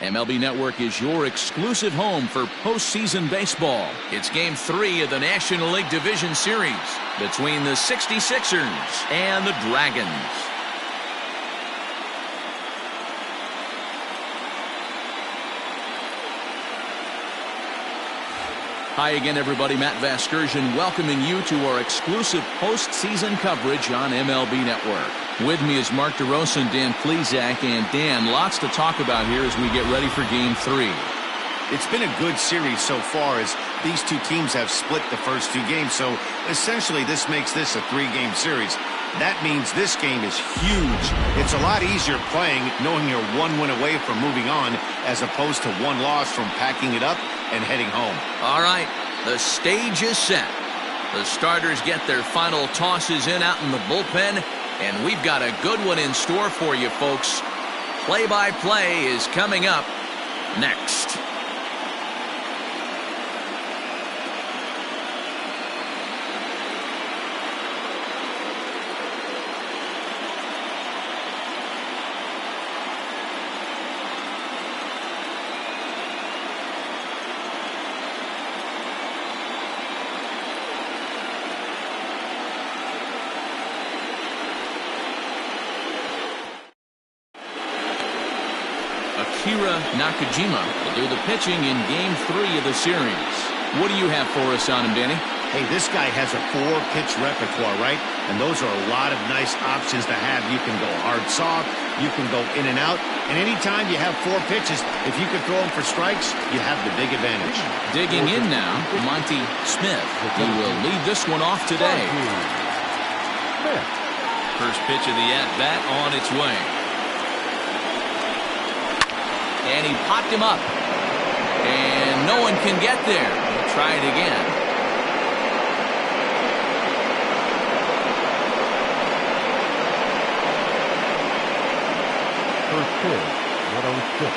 MLB Network is your exclusive home for postseason baseball. It's Game 3 of the National League Division Series between the 66ers and the Dragons. Hi again, everybody. Matt Vasgersian welcoming you to our exclusive postseason coverage on MLB Network. With me is Mark DeRosa and Dan Plesac. And Dan, lots to talk about here as we get ready for Game 3. It's been a good series so far as these two teams have split the first two games. So essentially this makes this a 3-game series. That means this game is huge. It's a lot easier playing knowing you're 1 win away from moving on as opposed to 1 loss from packing it up and heading home. All right, the stage is set. The starters get their final tosses in out in the bullpen, and we've got a good one in store for you, folks. Play-by-play is coming up next. Nakajima will do the pitching in Game 3 of the series. What do you have for us on him, Danny? Hey, this guy has a 4-pitch repertoire, right? And those are a lot of nice options to have. You can go hard soft, you can go in and out, and anytime you have 4 pitches, if you can throw them for strikes, you have the big advantage. Digging in now, Monty Smith. He will lead this one off today. First pitch of the at-bat on its way. And he popped him up. And no one can get there. We'll try it again. First pitch, 106.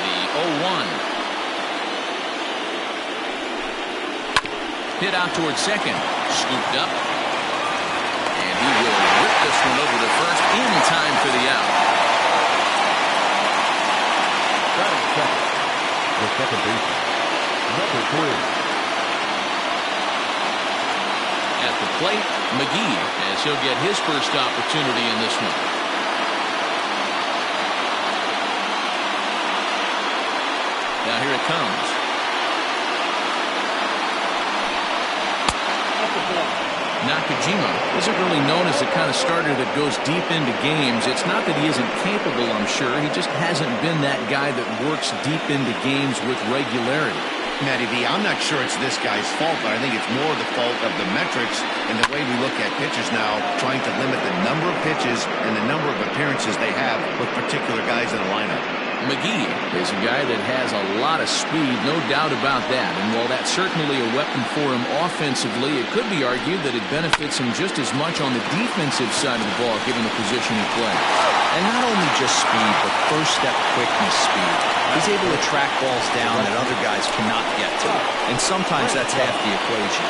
The 0-1. Hit out towards second. Scooped up. And he will rip this one over to first in time for the out. The second baseman, number 3. At the plate, McGee, as he'll get his first opportunity in this one. Now here it comes. Nakajima isn't really known as the kind of starter that goes deep into games. It's not that he isn't capable, I'm sure. He just hasn't been that guy that works deep into games with regularity. Matty V, I'm not sure it's this guy's fault, but I think it's more the fault of the metrics and the way we look at pitchers now, trying to limit the number of pitches and the number of appearances they have with particular guys in the lineup. McGee is a guy that has a lot of speed, no doubt about that. And while that's certainly a weapon for him offensively, it could be argued that it benefits him just as much on the defensive side of the ball, given the position he plays. And not only just speed, but first step quickness speed. He's able to track balls down that other guys cannot get to. And sometimes that's half the equation.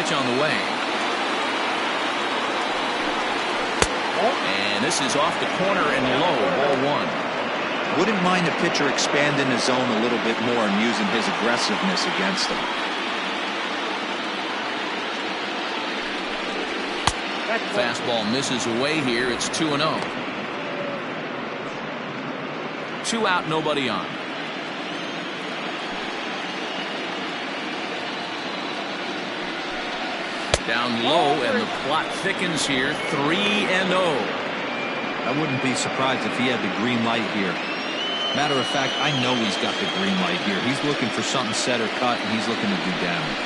On the way. And this is off the corner and low, ball 1. Wouldn't mind a pitcher expanding his zone a little bit more and using his aggressiveness against him. Fastball misses away here. It's 2-0. 2 out, nobody on. Down low, and the plot thickens here. 3-0. I wouldn't be surprised if he had the green light here. Matter of fact, I know he's got the green light here. He's looking for something set or cut, and he's looking to do damage.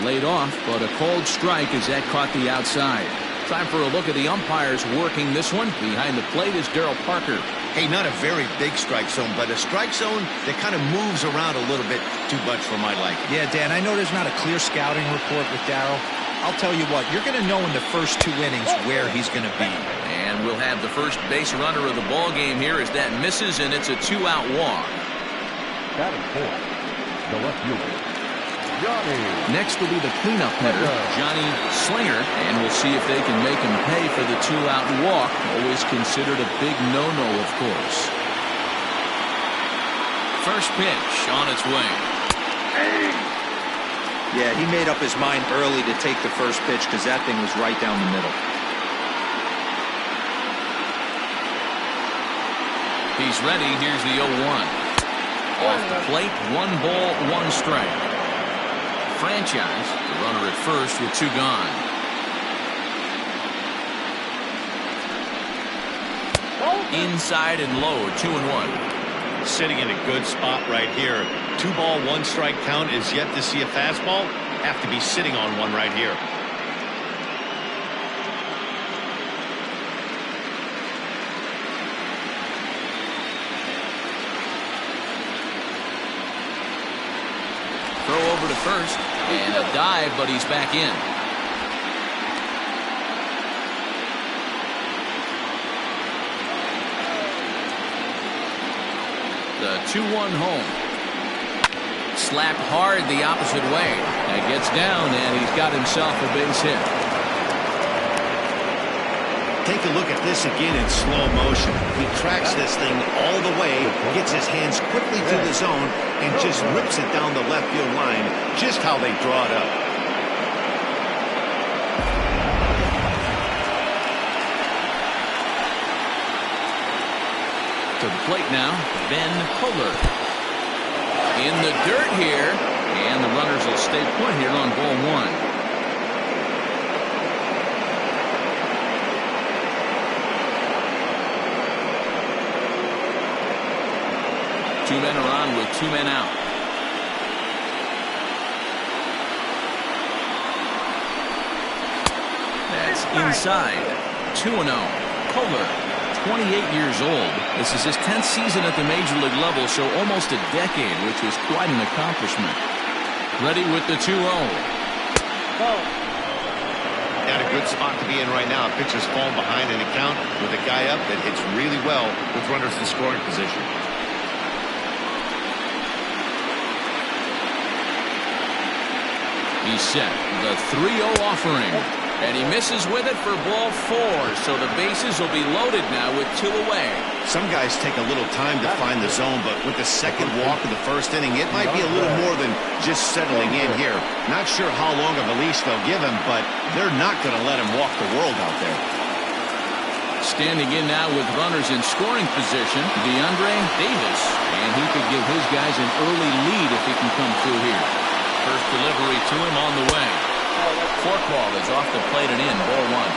Laid off, but a cold strike as that caught the outside. Time for a look at the umpires working this one. Behind the plate is Darryl Parker. Hey, not a very big strike zone, but a strike zone that kind of moves around a little bit too much for my liking. Yeah, Dan, I know there's not a clear scouting report with Darryl. I'll tell you what, you're going to know in the first 2 innings where he's going to be. And we'll have the first base runner of the ball game here as that misses, and it's a 2-out walk. Batting fourth, the left fielder, Johnny. Next will be the cleanup hitter, Johnny Slinger, and we'll see if they can make him pay for the 2-out walk. Always considered a big no-no, of course. First pitch on its way. Yeah, he made up his mind early to take the first pitch because that thing was right down the middle. He's ready. Here's the 0-1. Off the plate, 1 ball, 1 strike. Franchise, the runner at first with 2 gone. Inside and low, 2-1. Sitting in a good spot right here. 2 ball, 1 strike count is yet to see a fastball. Have to be sitting on one right here. Throw over to first, and a dive, but he's back in. The 2-1 home. Slapped hard the opposite way. That gets down, and he's got himself a base hit. Take a look at this again in slow motion. He tracks this thing all the way, gets his hands quickly to the zone, and just rips it down the left field line, just how they draw it up. To the plate now, Ben Kohler. In the dirt here, and the runners will stay put here on ball 1. Two men are on with 2 men out. That's inside. 2-0. Kohler, 28 years old. This is his 10th season at the major league level, so almost a decade, which is quite an accomplishment. Ready with the 2-0. Got a good spot to be in right now. Pitcher's falling behind in the count with a guy up that hits really well with runners in scoring position. He's set. The 3-0 offering. And he misses with it for ball 4. So the bases will be loaded now with 2 away. Some guys take a little time to find the zone, but with the second walk of the first inning, it might be a little more than just settling in here. Not sure how long of a leash they'll give him, but they're not going to let him walk the world out there. Standing in now with runners in scoring position, DeAndre Davis. And he could give his guys an early lead if he can come through here. First delivery to him on the way. Forkball is off the plate and in, ball 1.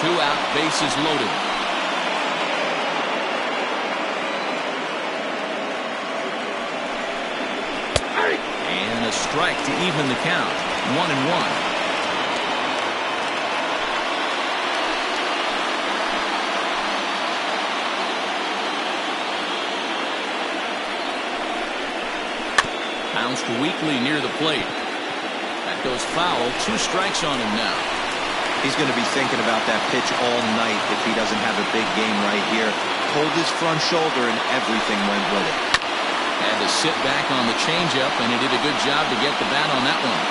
2 out, bases loaded. And a strike to even the count. 1-1. Bounced weakly near the plate. That goes foul. 2 strikes on him now. He's going to be thinking about that pitch all night if he doesn't have a big game right here. Pulled his front shoulder and everything went with it. Had to sit back on the changeup, and he did a good job to get the bat on that one.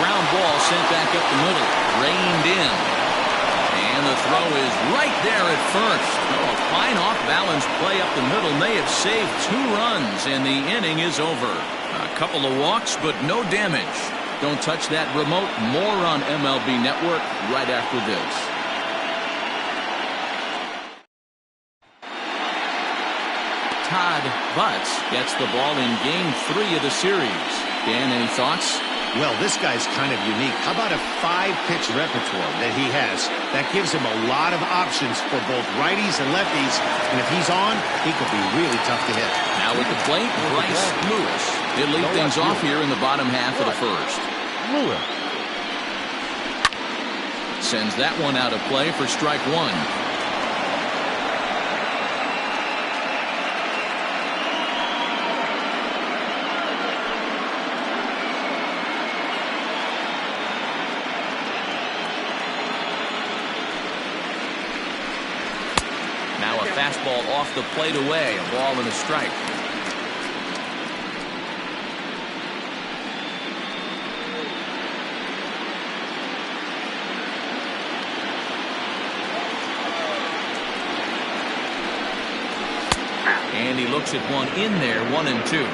Ground ball sent back up the middle. Reined in. And the throw is right there at first. Oh, a fine off-balance play up the middle may have saved 2 runs, and the inning is over. A couple of walks, but no damage. Don't touch that remote. More on MLB Network right after this. Todd Butts gets the ball in Game 3 of the series. Dan, any thoughts? Well, this guy's kind of unique. How about a 5-pitch repertoire that he has? That gives him a lot of options for both righties and lefties. And if he's on, he could be really tough to hit. Now with the plate, Bryce Lewis. He'll lead things off here in the bottom half of the first. Lewis. Sends that one out of play for strike one. Now a fastball off the plate away. A ball and a strike. And he looks at one in there, 1-2.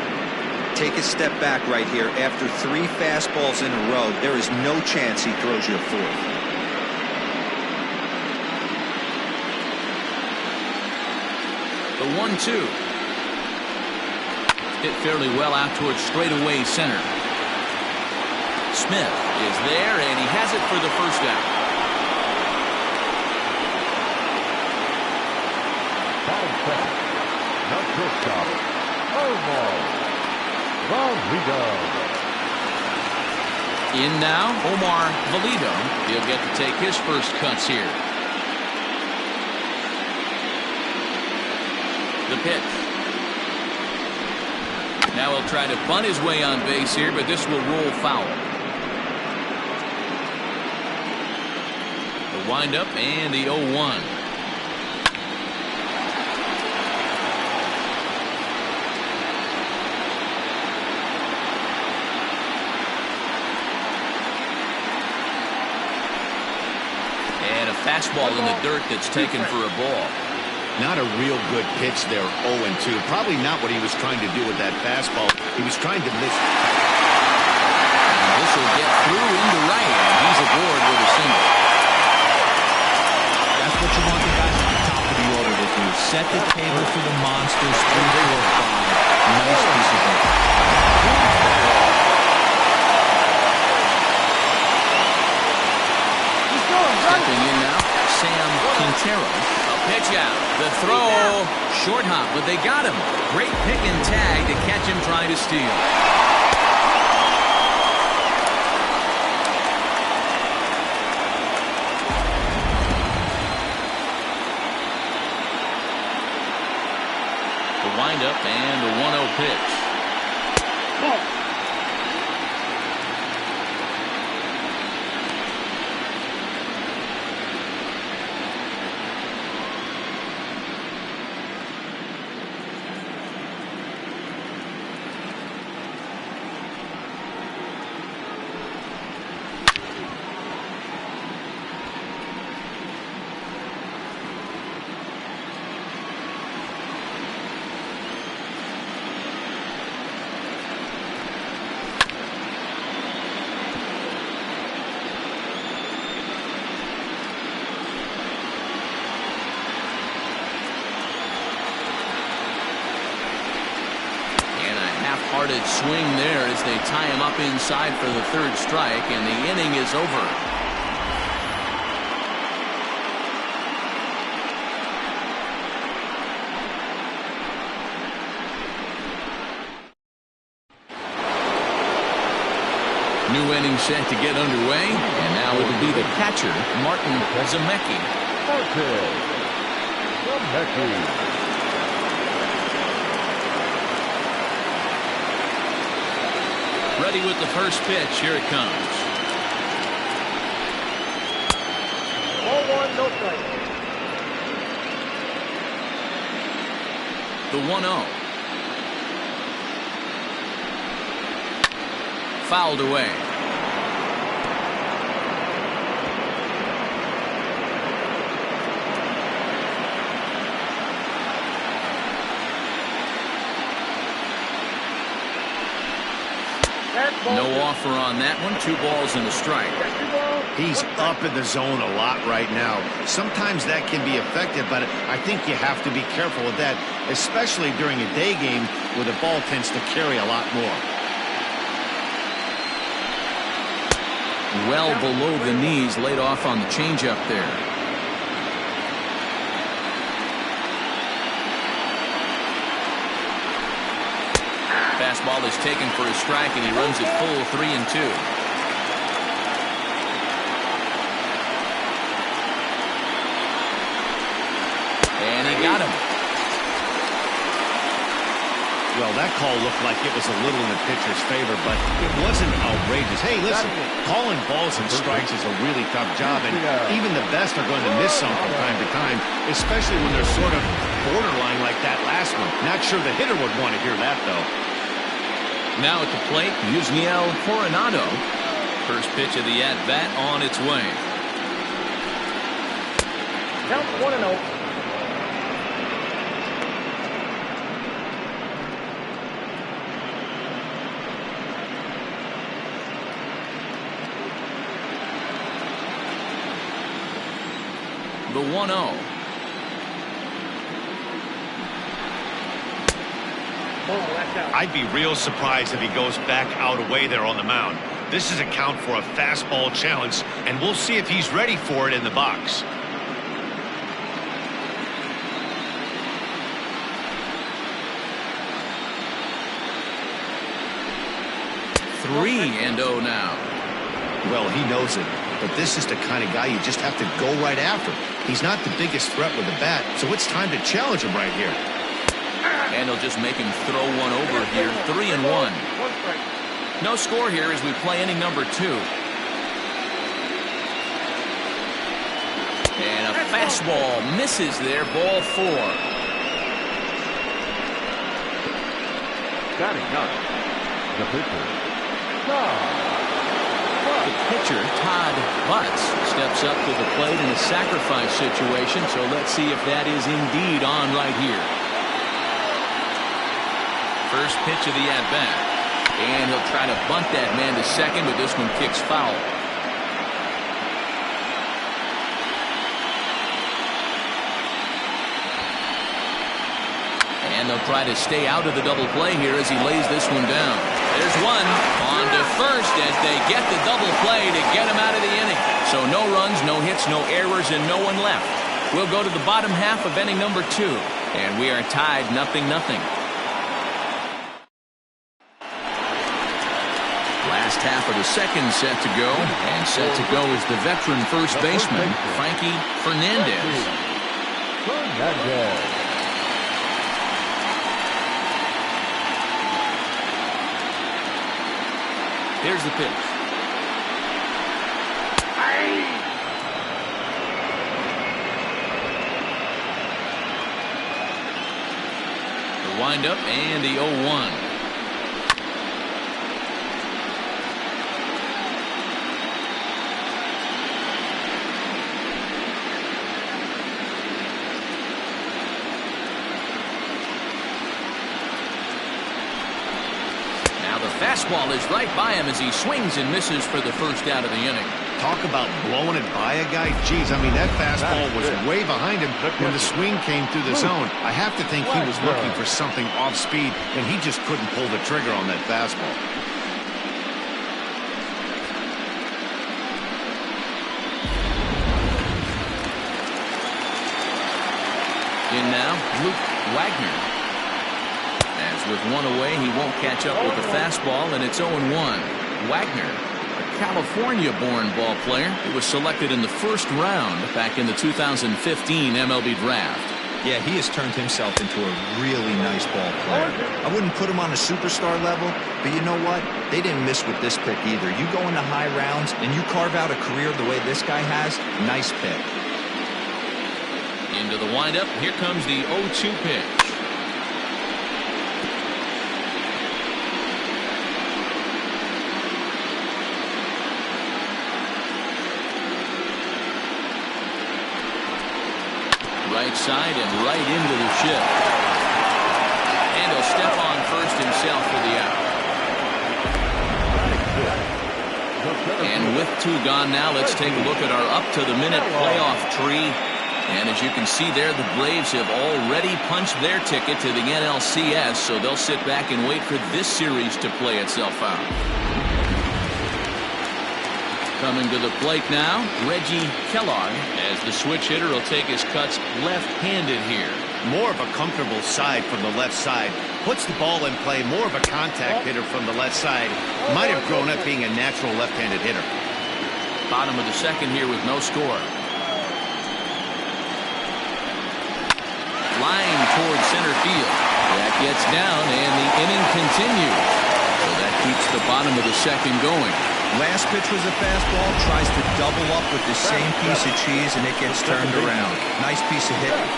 Take a step back right here. After 3 fastballs in a row, there is no chance he throws you a fourth. The 1-2. Hit fairly well out towards straightaway center. Smith is there, and he has it for the first out. Bottom second. Not shortstop. Omar Valido. In now, Omar Valido. He'll get to take his first cuts here. The pitch. Now he'll try to bunt his way on base here, but this will roll foul. The windup and the 0-1. And a fastball in the dirt that's taken for a ball. Not a real good pitch there, 0-2. Probably not what he was trying to do with that fastball. He was trying to miss. And this will get through into right, and he's aboard with a single. That's what you want the guys at the top of the order to do. Set the table for the monsters. 3, 4, 5. Nice piece of work. Stepping in now, Sam Quintero. A pitch out. The throw. Short hop, but they got him. Great pick and tag to catch him trying to steal. The windup and the 1-0 pitch. Half-hearted swing there as they tie him up inside for the third strike, and the inning is over. New inning set to get underway, and now it'll be the catcher, Martin Zemecki. Ready with the first pitch. Here it comes. 0-1, no strike. The 1-0. Fouled away. No offer on that one. 2 balls and a strike. He's up in the zone a lot right now. Sometimes that can be effective, but I think you have to be careful with that, especially during a day game where the ball tends to carry a lot more. Well below the knees, laid off on the changeup there. Fastball is taken for a strike, and he runs it full 3-2. And he got him. Well, that call looked like it was a little in the pitcher's favor, but it wasn't outrageous. Hey, listen, calling balls and strikes is a really tough job, and even the best are going to miss some from time to time, especially when they're sort of borderline like that last one. Not sure the hitter would want to hear that, though. Now at the plate, Yusniel Coronado. First pitch of the at-bat on its way. Count 1-0. The 1-0. I'd be real surprised if he goes back out away there on the mound. This is a count for a fastball challenge, and we'll see if he's ready for it in the box. 3-0 now. Well, he knows it, but this is the kind of guy you just have to go right after. He's not the biggest threat with the bat, so it's time to challenge him right here. And he'll just make him throw one over here. 3-1. No score here as we play inning number 2. And a fastball misses there. Ball 4. Batting up, the pitcher. The pitcher, Todd Butts, steps up to the plate in a sacrifice situation, so let's see if that is indeed on right here. First pitch of the at-bat, and he'll try to bunt that man to second, but this one kicks foul. And they'll try to stay out of the double play here as he lays this one down. There's one on to first as they get the double play to get him out of the inning. So no runs, no hits, no errors, and no one left. We'll go to the bottom half of inning number 2, and we are tied 0-0. Last half of the second set to go, and set to go is the veteran first baseman, Frankie Fernandez. Here's the pitch. The windup and the 0-1. Fastball is right by him as he swings and misses for the first out of the inning. Talk about blowing it by a guy. Geez, I mean, that fastball was way behind him when the swing came through the zone. I have to think he was looking for something off speed, and he just couldn't pull the trigger on that fastball. In now, Luke Wagner. As with one away, he won't catch up with the fastball, and it's 0-1. Wagner, a California-born ball player who was selected in the first round back in the 2015 MLB draft. Yeah, he has turned himself into a really nice ball player. I wouldn't put him on a superstar level, but you know what? They didn't miss with this pick either. You go into high rounds and you carve out a career the way this guy has, nice pick. Into the windup, here comes the 0-2 pitch. Right side and right into the shift. And he'll step on first himself for the out. And with 2 gone now, let's take a look at our up-to-the-minute playoff tree. And as you can see there, the Braves have already punched their ticket to the NLCS, so they'll sit back and wait for this series to play itself out. Coming to the plate now, Reggie Kellogg, as the switch hitter will take his cuts left-handed here. more of a comfortable side from the left side. Puts the ball in play, more of a contact hitter from the left side. Might have grown up being a natural left-handed hitter. Bottom of the second here with no score. Line towards center field. That gets down, and the inning continues. So that keeps the bottom of the second going. Last pitch was a fastball, tries to double up with the same piece of cheese, and it gets turned around. Nice piece of hitting.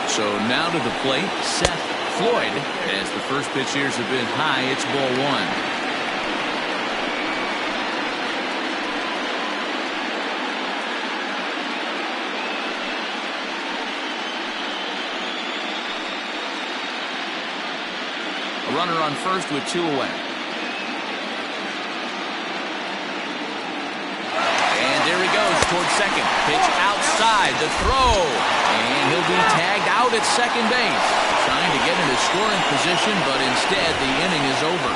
So now to the plate, Seth Floyd. As the first pitch here has been high, it's ball one. A runner on first with 2 away. And there he goes towards second. Pitch outside, the throw. And he'll be tagged out at second base. Trying to get into scoring position, but instead the inning is over.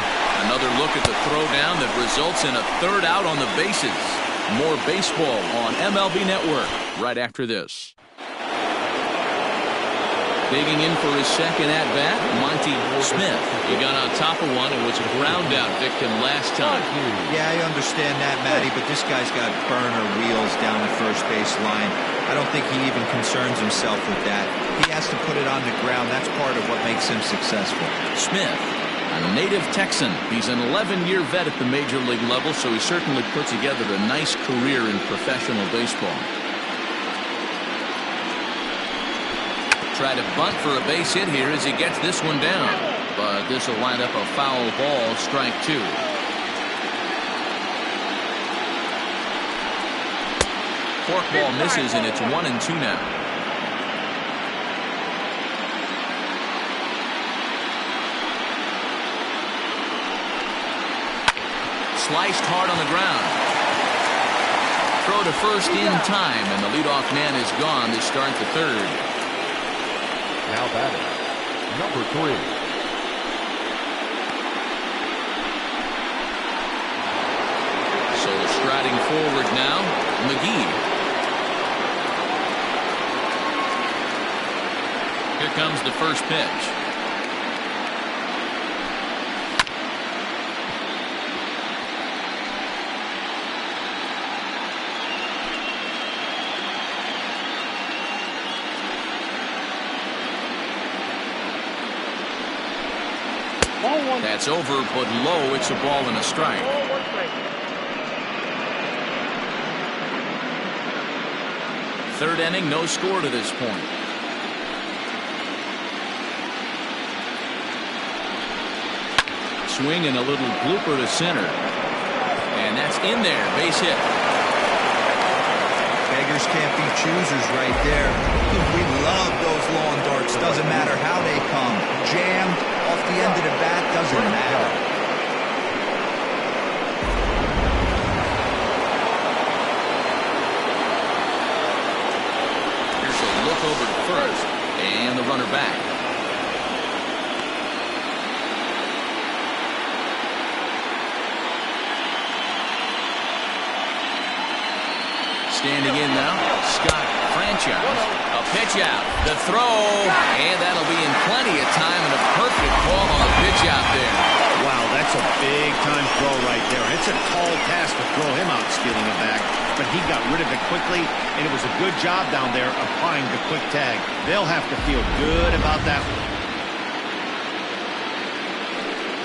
Another look at the throw down that results in a third out on the bases. More baseball on MLB Network right after this. Digging in for his second at-bat, Monty Smith. He got on top of one and was a ground-out victim last time. Yeah, I understand that, Matty, but this guy's got burner wheels down the first base line. I don't think he even concerns himself with that. He has to put it on the ground. That's part of what makes him successful. Smith, a native Texan. He's an 11-year vet at the major league level, so he certainly put together a nice career in professional baseball. Try to bunt for a base hit here as he gets this one down. But this will wind up a foul ball, strike 2. Forkball misses, and it's 1-2 now. Sliced hard on the ground. Throw to first in time, and the leadoff man is gone to start the third. Now batting, number 3. So striding forward now, McGee. Here comes the first pitch. That's over, but low. It's a ball and a strike. Third inning, no score to this point. Swing and a little blooper to center. And that's in there. Base hit. Beggars can't be choosers right there. We love those lawn darts. Doesn't matter how they come. Jammed off the end of the bat, doesn't matter. Here's a look over to first. And the runner back. Standing in now, Scott Franchise. A pitch out, the throw, and that'll be in plenty of time and a perfect call on the pitch out there. Wow, that's a big-time throw right there. And it's a tall task to throw him out stealing it back, but he got rid of it quickly, and it was a good job down there applying the quick tag. They'll have to feel good about that.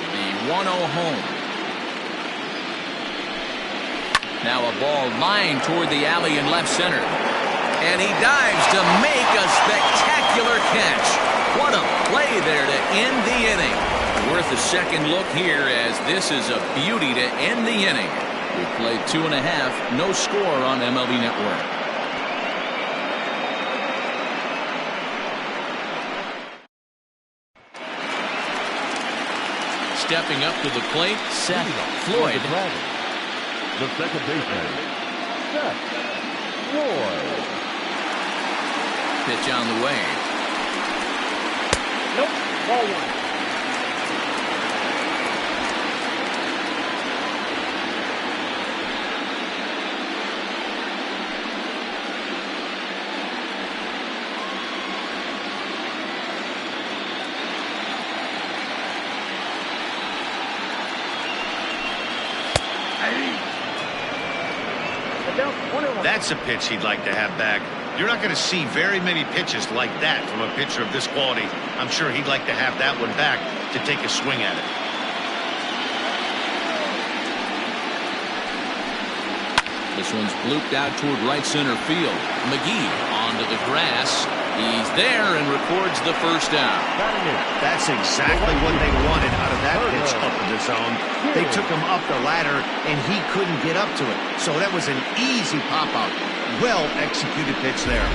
The 1-0 home. Now a ball lined toward the alley in left center. And he dives to make a spectacular catch. What a play there to end the inning. Worth a second look here, as this is a beauty to end the inning. We played 2.5, no score on MLB Network. Stepping up to the plate, Seth Floyd. The second baseman, Seth Floyd. Pitch on the way. Nope. Ball one. That's a pitch he'd like to have back. You're not going to see very many pitches like that from a pitcher of this quality. I'm sure he'd like to have that one back to take a swing at it. This one's blooped out toward right center field. McGee onto the grass. He's there and records the first out. That's exactly what they wanted out of that pitch up in the zone. They took him up the ladder, and he couldn't get up to it. So that was an easy pop-out. Well-executed pitch there.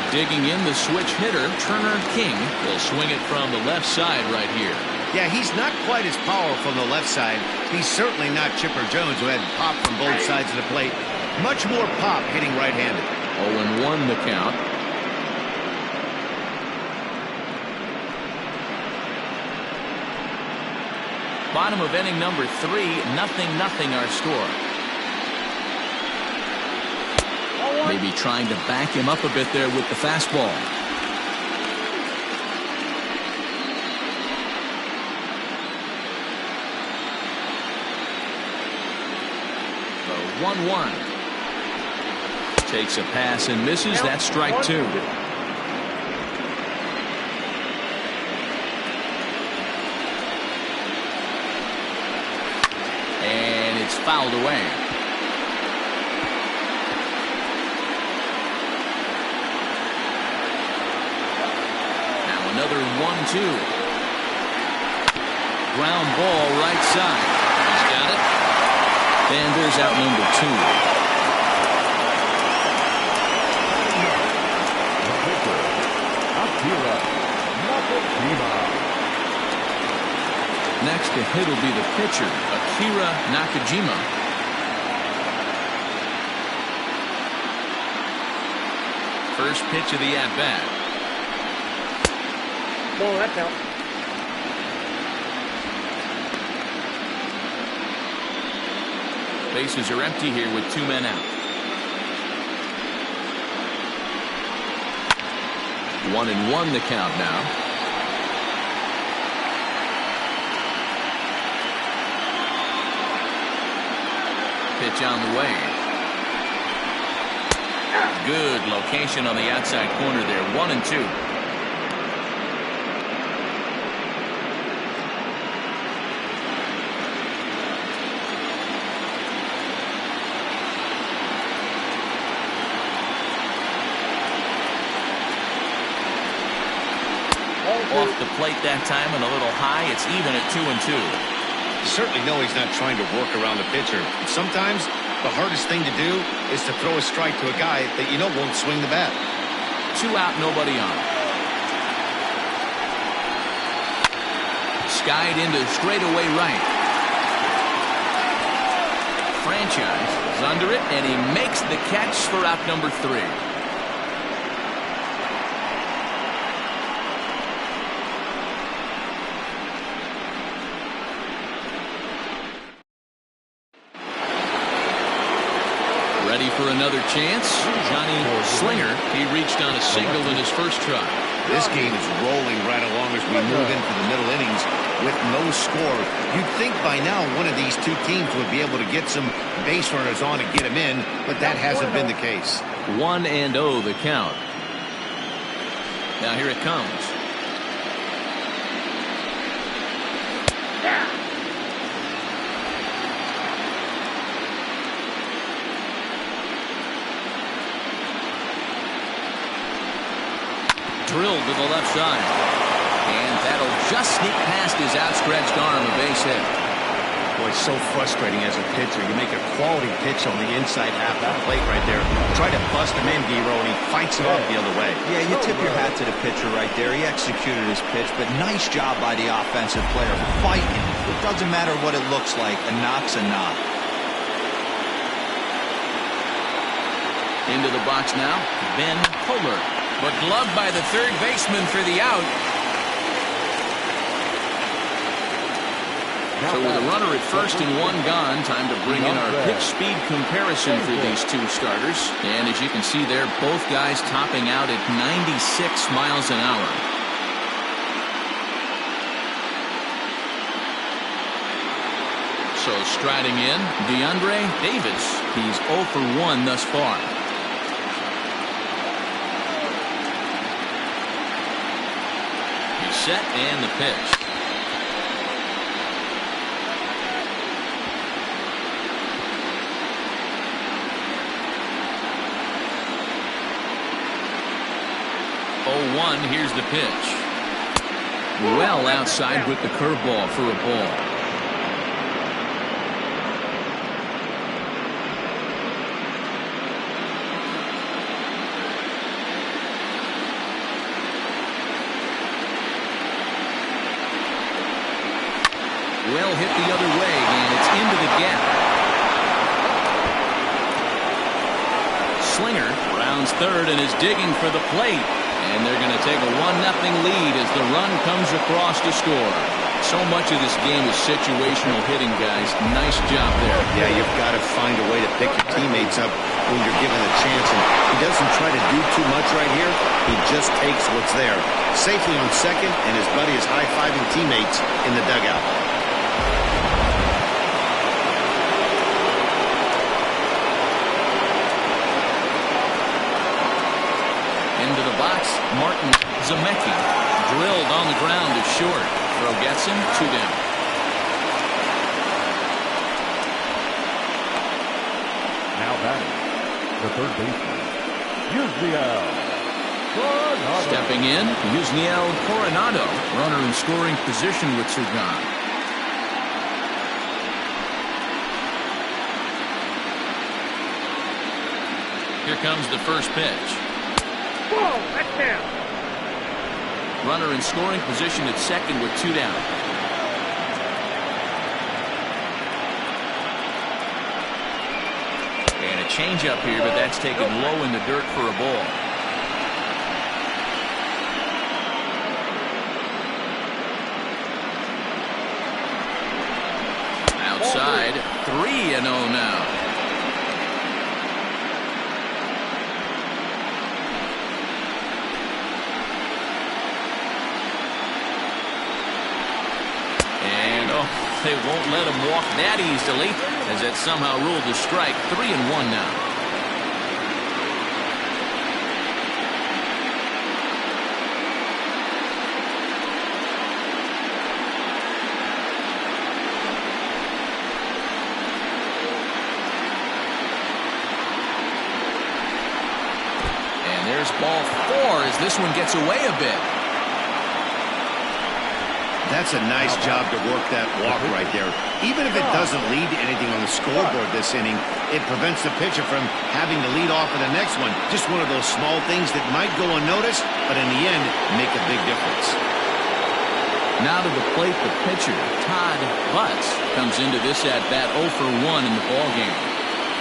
Digging in the switch hitter, Turner King will swing it from the left side right here. Yeah, he's not quite as powerful on the left side. He's certainly not Chipper Jones, who had pop from both sides of the plate. Much more pop hitting right-handed. 0-1 the count. Bottom of inning number 3, 0-0 our score. Maybe trying to back him up a bit there with the fastball. The 1-1. Takes a pass and misses. That's strike 2. And it's fouled away. Now another 1-2. Ground ball right side. He's got it. And there's out number 2. Next to hit will be the pitcher, Akira Nakajima. First pitch of the at-bat. Ball, that's out. Bases are empty here with 2 men out. 1-1 the count now. Pitch on the way. Good location on the outside corner there. 1-2. Off the plate that time and a little high. It's even at 2-2. You certainly know he's not trying to work around the pitcher. But sometimes the hardest thing to do is to throw a strike to a guy that you know won't swing the bat. 2 out, nobody on. Skied into straightaway right. Franchise is under it, and he makes the catch for out number 3. Ready for another chance? Johnny Slinger. He reached on a single in his first try. This game is rolling right along as we move into the middle innings with no score. You'd think by now one of these 2 teams would be able to get some base runners on and get them in, but that hasn't been the case. 1-0 the count. Now here it comes. Drilled to the left side. And that'll just sneak past his outstretched arm, a base hit. Boy, so frustrating as a pitcher. You make a quality pitch on the inside half of the plate right there. Try to bust him in, Giro, and he fights it off the other way. Yeah, you tip your hat to the pitcher right there. He executed his pitch, but nice job by the offensive player fighting. It doesn't matter what it looks like. A knock's a knock. Into the box now, Ben Kohler. But gloved by the third baseman for the out. So with a runner at first and one gone, time to bring in our pitch speed comparison for these two starters. And as you can see there, both guys topping out at 96 miles an hour. So striding in, DeAndre Davis. He's 0 for 1 thus far. He's set and the pitch. Here's the pitch. Well outside with the curveball for a ball. Well hit the other way, and it's into the gap. Slinger rounds third and is digging for the plate. And they're going to take a 1-0 lead as the run comes across to score. So much of this game is situational hitting, guys. Nice job there. Yeah, you've got to find a way to pick your teammates up when you're given a chance. And he doesn't try to do too much right here. He just takes what's there. Safely on second, and his buddy is high-fiving teammates in the dugout. Into the box, Martin Zemecki. Drilled on the ground is short. Throw gets him, 2 down. Now batting, the third baseman, Yusniel Coronado. Stepping in, Yusniel Coronado. Runner in scoring position with 2 gone. Here comes the first pitch. That's down. Runner in scoring position at second with 2 down. And a changeup here, but that's taken low in the dirt for a ball. Outside, 3-0 now. They won't let him walk that easily, as that somehow ruled a strike. 3-1 now. And there's ball 4 as this one gets away a bit. That's a nice job to work that walk right there. Even if it doesn't lead to anything on the scoreboard this inning, it prevents the pitcher from having to lead off in the next one. Just one of those small things that might go unnoticed, but in the end, make a big difference. Now to the plate, the pitcher, Todd Butts, comes into this at-bat 0 for 1 in the ballgame.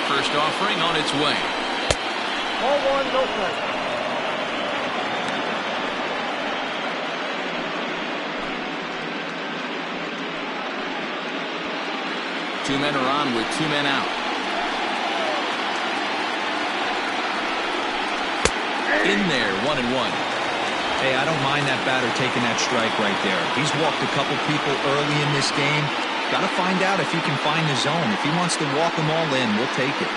First offering on its way. 0-1, no strike. 2 men are on with 2 men out. In there, 1-1. Hey, I don't mind that batter taking that strike right there. He's walked a couple people early in this game. Got to find out if he can find the zone. If he wants to walk them all in, we'll take it.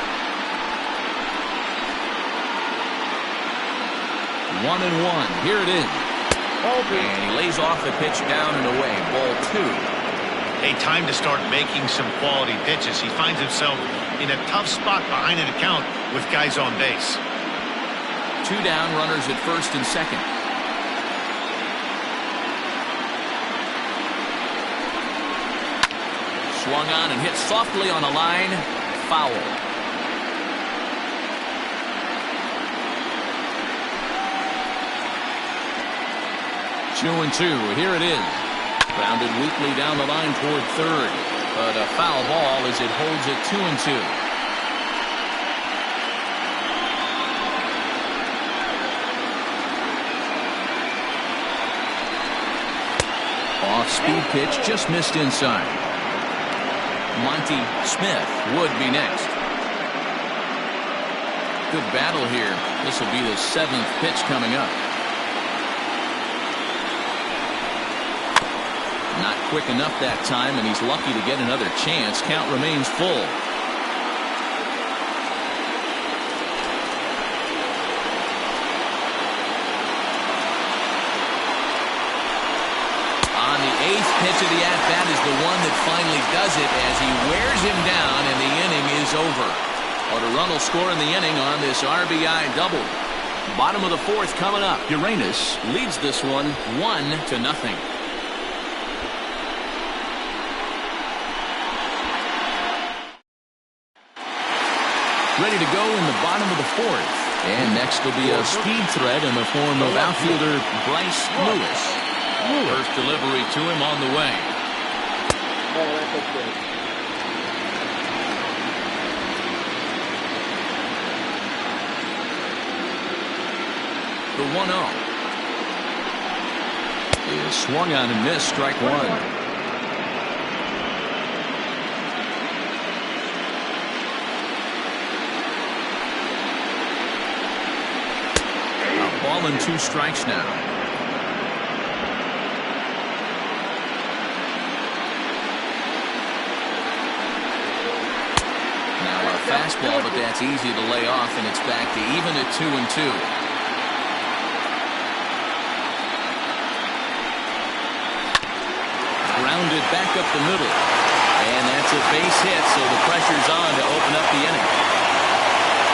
1-1. Here it is. And he lays off the pitch down and away. Ball 2. Hey, time to start making some quality pitches. He finds himself in a tough spot behind an account with guys on base. 2 down, runners at first and second. Swung on and hit softly on the line. Foul. Two and 2. Here it is. Grounded weakly down the line toward third. But a foul ball as it holds it 2 and 2. Off-speed pitch just missed inside. Monty Smith would be next. Good battle here. This will be the 7th pitch coming up. Not quick enough that time, and he's lucky to get another chance. Count remains full. On the 8th pitch of the at-bat is the one that finally does it as he wears him down, and the inning is over. But a run will score in the inning on this RBI double. Bottom of the 4th coming up. Uranus leads this one 1-0. Ready to go in the bottom of the 4th. And next will be a speed threat in the form of outfielder Bryce Lewis. First delivery to him on the way. The 1-0 is swung on and missed. Strike one. Ball and 2 strikes now. Now a fastball, but that's easy to lay off, and it's back to even at 2-2. Grounded back up the middle, and that's a base hit, so the pressure's on to open up the inning.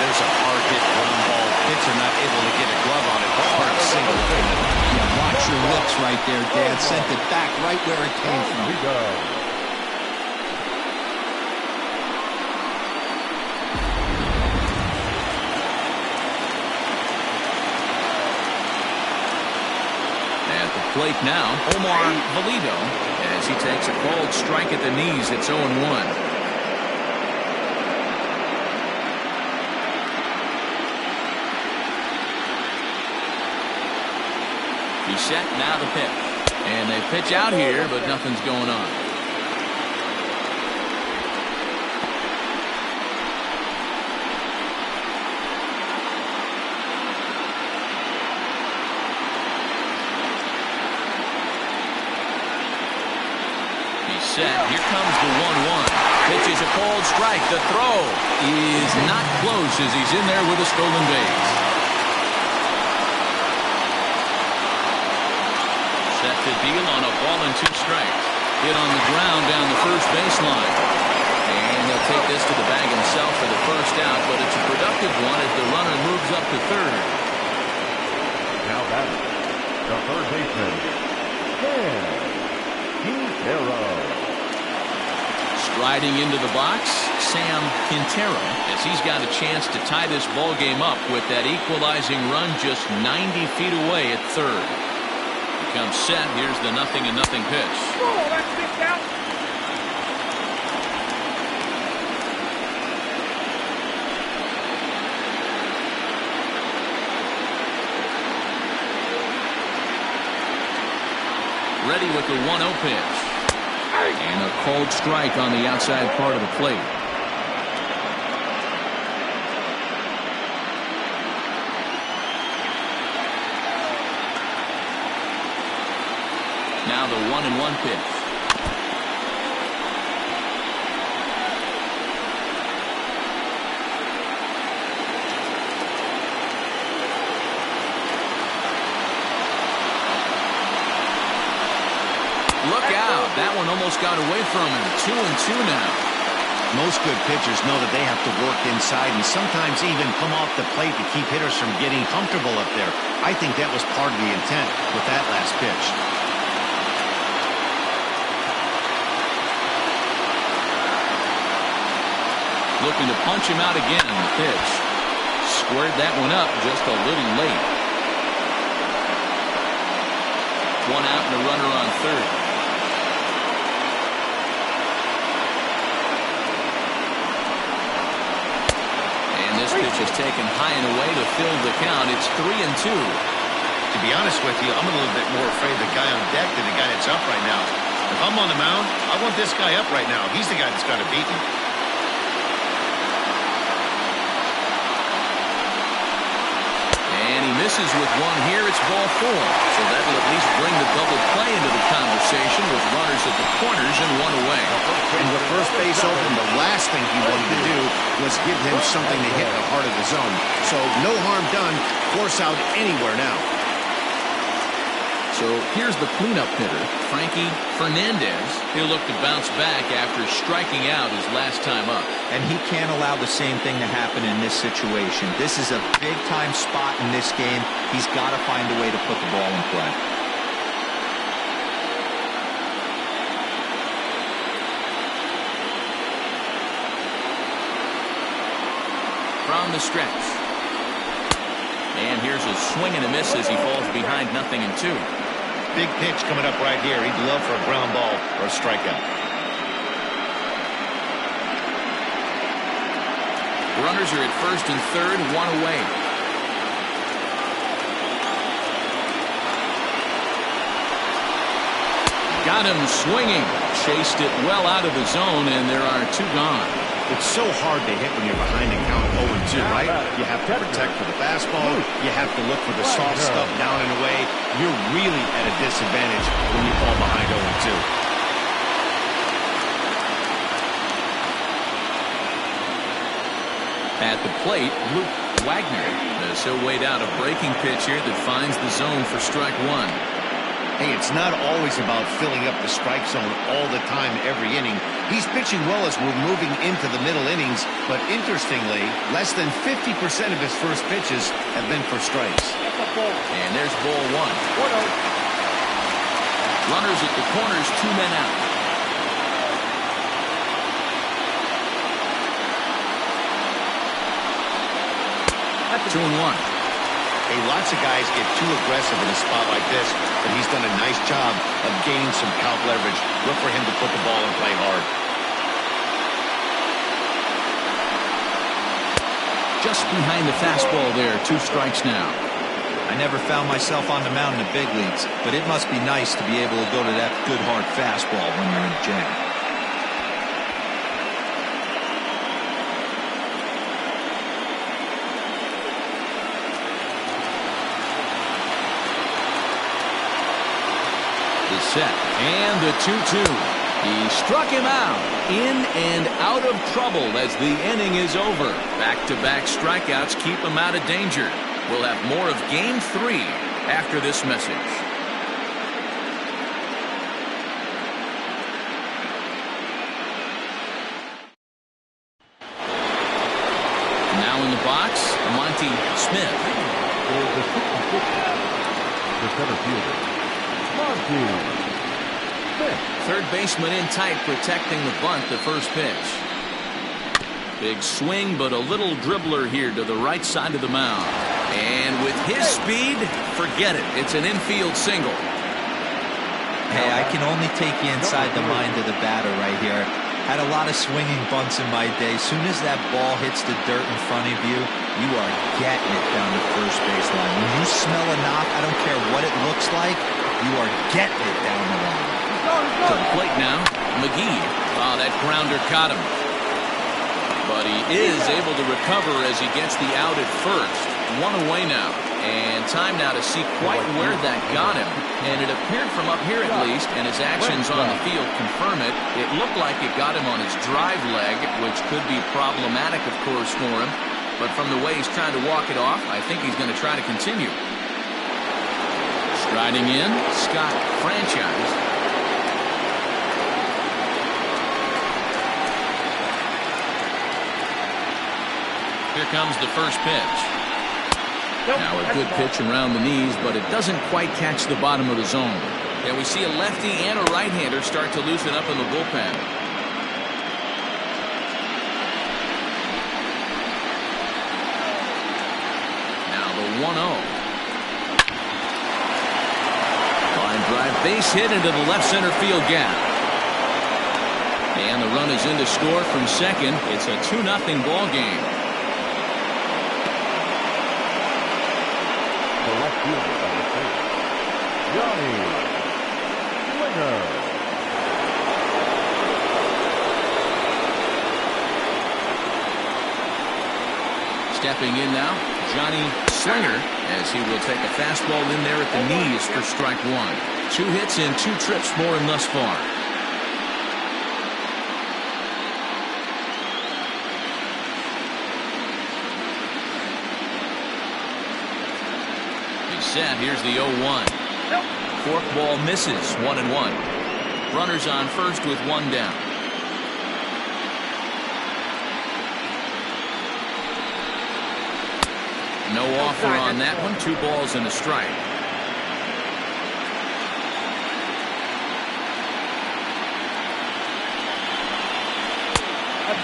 There's a hard hit ground ball. Pitcher not able to get a glove on it. Hard single up in the middle. Yeah, watch your lips right there, Dad. Sent it back right where it came from. We go. At the plate now, Omar Valido, as he takes a cold strike at the knees. It's 0-1. He's set, now the pitch. And they pitch out here, but nothing's going on. He's set. Here comes the 1-1. Pitch is a cold strike. The throw is not close as he's in there with a stolen base. Set to deal on a ball and 2 strikes. Hit on the ground down the first baseline. And he'll take this to the bag himself for the first out, but it's a productive one as the runner moves up to third. Now batting, the third baseman, Sam Quintero. Striding into the box, Sam Quintero, as he's got a chance to tie this ball game up with that equalizing run just 90 feet away at third. Comes set. Here's the 0-0 pitch. Oh, that's kicked out. Ready with the 1-0 pitch. And a cold strike on the outside part of the plate. Now the 1-1 pitch. Look out. That one almost got away from him. 2-2 now. Most good pitchers know that they have to work inside and sometimes even come off the plate to keep hitters from getting comfortable up there. I think that was part of the intent with that last pitch. Looking to punch him out again. The pitch. Squared that one up just a little late. 1 out and a runner on third. And this pitch is taken high and away to fill the count. It's 3-2. To be honest with you, I'm a little bit more afraid of the guy on deck than the guy that's up right now. If I'm on the mound, I want this guy up right now. He's the guy that's got to beat me. And he misses with one here. It's ball 4. So that'll at least bring the double play into the conversation with runners at the corners and one away. And with first base open, the last thing he wanted to do was give him something to hit the heart of the zone. So no harm done. Force out anywhere now. So here's the cleanup hitter, Frankie Fernandez. He'll look to bounce back after striking out his last time up. And he can't allow the same thing to happen in this situation. This is a big-time spot in this game. He's got to find a way to put the ball in play. From the stretch. And here's a swing and a miss as he falls behind 0-2. Big pitch coming up right here. He'd love for a ground ball or a strikeout. Runners are at first and third, one away. Got him swinging. Chased it well out of the zone, and there are 2 gone. It's so hard to hit when you're behind a count 0-2, right? You have to protect for the fastball. You have to look for the soft stuff down and away. You're really at a disadvantage when you fall behind 0-2. At the plate, Luke Wagner. He'll wait out a breaking pitch here that finds the zone for strike 1. Hey, it's not always about filling up the strike zone all the time every inning. He's pitching well as we're moving into the middle innings, but interestingly, less than 50% of his first pitches have been for strikes. And there's ball 1. Runners at the corners, 2 men out. 2-1. Hey, lots of guys get too aggressive in a spot like this, but he's done a nice job of gaining some count leverage. Look for him to put the ball in play hard. Just behind the fastball there, 2 strikes now. I never found myself on the mound in the big leagues, but it must be nice to be able to go to that good hard fastball when you're in a jam. Set and the 2-2. He struck him out, in and out of trouble as the inning is over. Back-to-back strikeouts keep him out of danger. We'll have more of Game 3 after this message. Now in the box, Monty Smith. The center fielder, Monty. Third baseman in tight, protecting the bunt, the first pitch. Big swing, but a little dribbler here to the right side of the mound. And with his speed, forget it. It's an infield single. Hey, I can only take you inside the mind of the batter right here. Had a lot of swinging bunts in my day. Soon as that ball hits the dirt in front of you, you are getting it down the first baseline. When you smell a knock, I don't care what it looks like, you are getting it down the line. To the plate now, McGee. Oh, that grounder caught him. But he is able to recover as he gets the out at first. 1 away now. And time now to see quite where that got him. And it appeared from up here at least, and his actions on the field confirm it. It looked like it got him on his drive leg, which could be problematic, of course, for him. But from the way he's trying to walk it off, I think he's going to try to continue. Striding in, Scott Franchise. Here comes the first pitch. Now a good pitch around the knees, but it doesn't quite catch the bottom of the zone. And we see a lefty and a right-hander start to loosen up in the bullpen. Now the 1-0. Line drive base hit into the left center field gap. And the run is in to score from second. It's a 2-0 ball game. The left fielder of the Johnny Slinger. Stepping in now, Johnny Slinger, as he will take a fastball in there at the knees for strike one. 2 hits and 2 trips for him thus far. He's set. Here's the 0-1. Forkball misses. 1-1. Runners on first with 1 down. No offer on that one. 2 balls and a strike.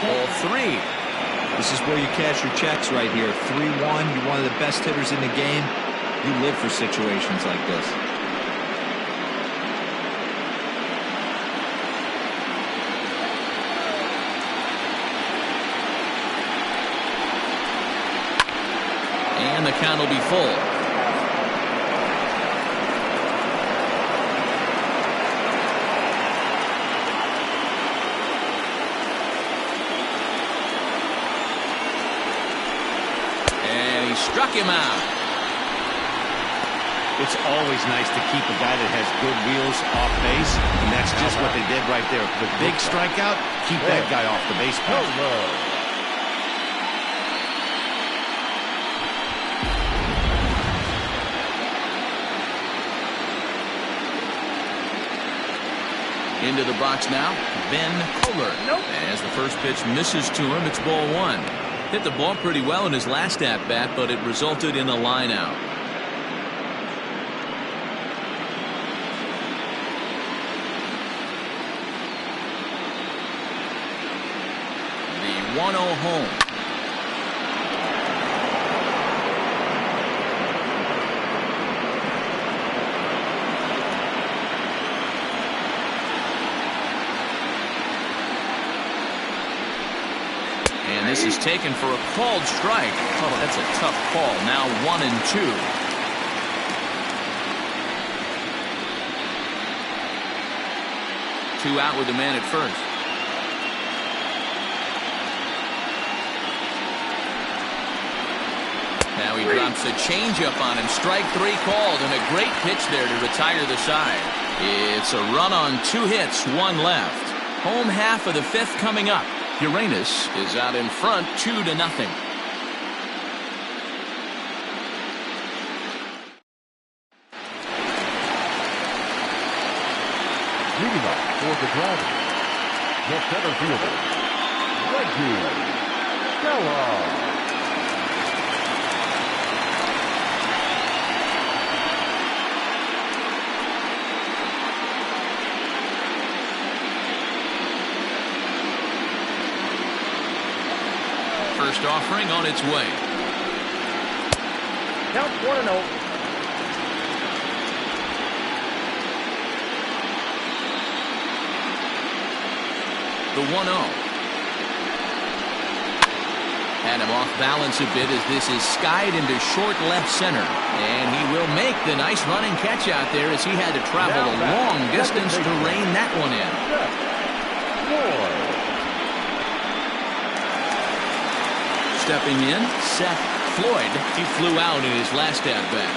Ball 3. This is where you cash your checks right here. 3-1. You're one of the best hitters in the game. You live for situations like this. And the count will be full. And he struck him out. It's always nice to keep a guy that has good wheels off base, and that's just what they did right there. The big strikeout, keep that guy off the base path. Into the box now, Ben Kohler. As the first pitch misses to him, it's ball 1. Hit the ball pretty well in his last at-bat, but it resulted in a line out. The 1-0 home. And this is taken for a called strike. Oh, that's a tough call. Now 1-2. Two out with the man at first. Now he drops a changeup on him. Strike 3 called, and a great pitch there to retire the side. It's a run on 2 hits, 1 left. Home half of the 5th coming up. Uranus is out in front 2-0. Leading up for the Dragons, the center fielder, Reggie Stella. First offering on its way. Count 1-0. The 1-0. Had him off balance a bit as this is skied into short left center. And he will make the nice running catch out there as he had to travel a long distance to rein that one in. Stepping in, Seth Floyd. He flew out in his last at-bat.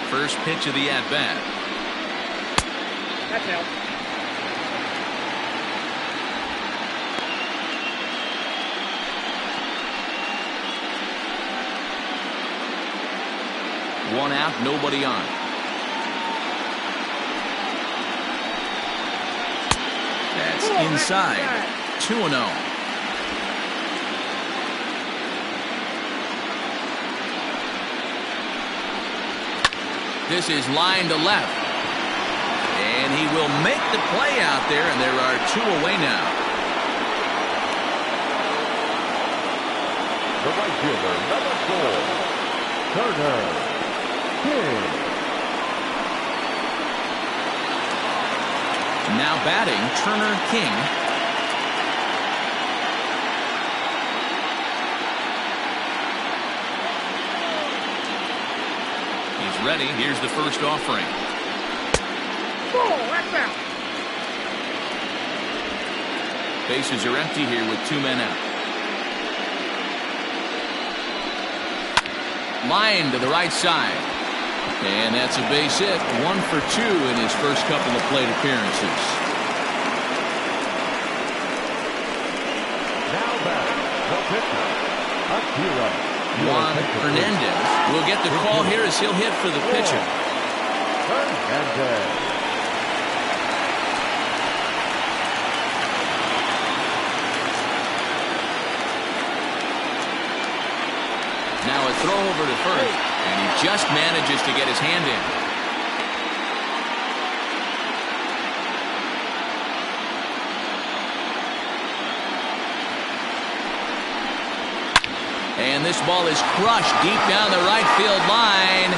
First pitch of the at-bat. That's out. One out, nobody on. That's inside. 2-0. This is line to left. And he will make the play out there, and there are 2 away now. The right fielder, number 4, Turner King. Now batting, Turner King. He's ready. Here's the first offering. Oh, that's out. Bases are empty here with 2 men out. Line to the right side. And that's a base hit. 1 for 2 in his first couple of plate appearances. Now back, the pitcher, Akira. Juan Hernandez will get the call here as he'll hit for the pitcher. Hernandez. Now a throw over to first, and he just manages to get his hand in. And this ball is crushed deep down the right field line.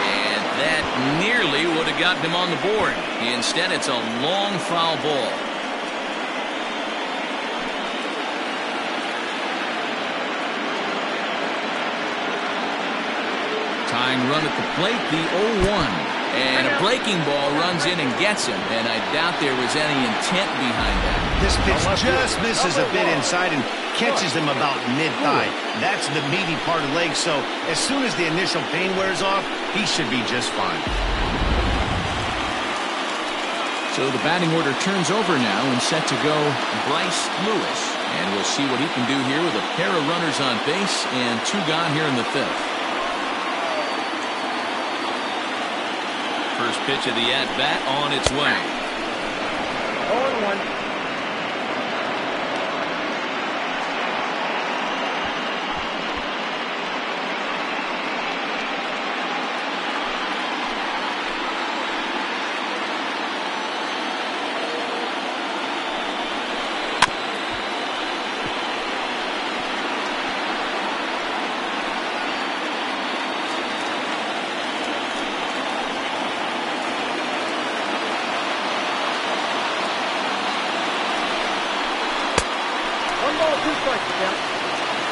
And that nearly would have gotten him on the board. Instead, it's a long foul ball. Tying run at the plate, the 0-1. And a breaking ball runs in and gets him. And I doubt there was any intent behind that. This pitch just misses a bit inside and catches him about mid-thigh. That's the meaty part of the leg, so as soon as the initial pain wears off, he should be just fine. So the batting order turns over now and set to go Bryce Lewis. And we'll see what he can do here with a pair of runners on base and 2 gone here in the 5th. First pitch of the at-bat on its way. 0-1.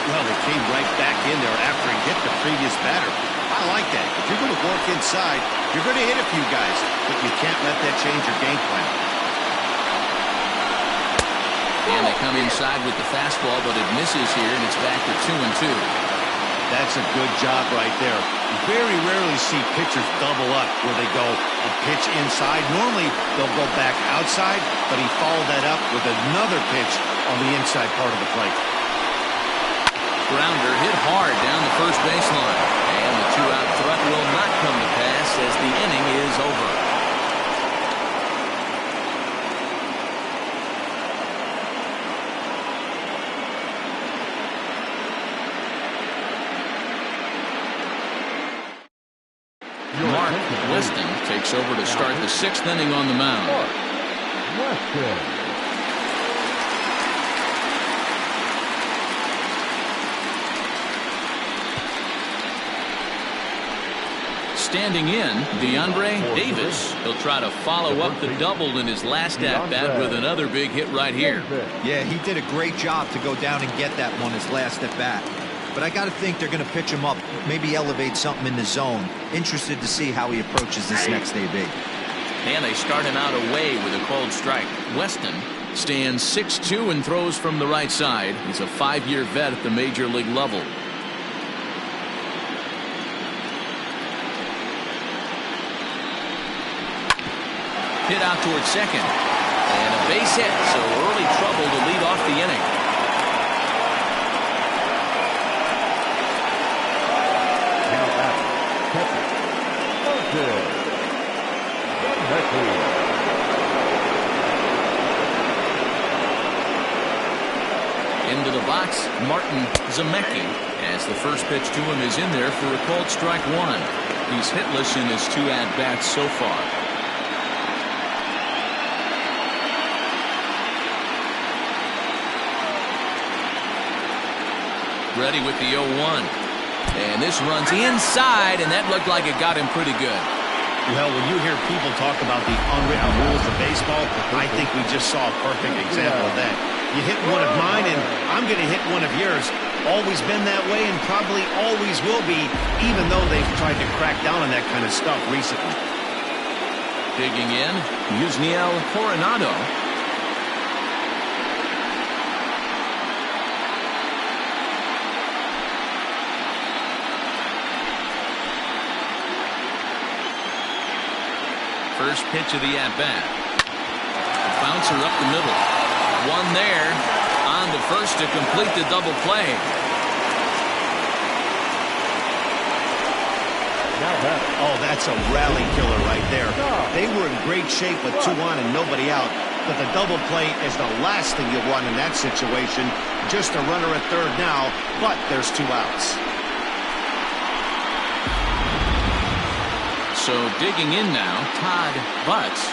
Well, they came right back in there after he hit the previous batter. I like that. If you're going to work inside, you're going to hit a few guys, but you can't let that change your game plan. And they come inside with the fastball, but it misses here, and it's back to 2-2. That's a good job right there. You very rarely see pitchers double up where they go a pitch inside. Normally, they'll go back outside, but he followed that up with another pitch on the inside part of the plate. Grounder hit hard down the first baseline. And the 2-out threat will not come to pass as the inning is over. Mark Weston takes over to start the 6th inning on the mound. Weston. Standing in, DeAndre Davis. He'll try to follow up the double in his last at-bat with another big hit right here. Yeah, he did a great job to go down and get that one his last at-bat. But I got to think they're going to pitch him up, maybe elevate something in the zone. Interested to see how he approaches this next AB. And they start him out away with a cold strike. Weston stands 6'2" and throws from the right side. He's a 5-year vet at the major league level. Hit out towards second. And a base hit, so early trouble to lead off the inning. Now back, catcher, Mercury. Into the box, Martin Zemecki, as the first pitch to him is in there for a called strike 1. He's hitless in his 2 at-bats so far. Ready with the 0-1. And this runs inside, and that looked like it got him pretty good. Well, when you hear people talk about the unwritten rules of baseball, I think we just saw a perfect example of that. You hit one of mine, and I'm going to hit one of yours. Always been that way, and probably always will be, even though they've tried to crack down on that kind of stuff recently. Digging in, Yusniel Coronado. First pitch of the at-bat. Bouncer up the middle. One there. On to first to complete the double play. Oh, that's a rally killer right there. They were in great shape with 2 on and nobody out. But the double play is the last thing you want in that situation. Just a runner at third now, but there's 2 outs. So digging in now, Todd Butts.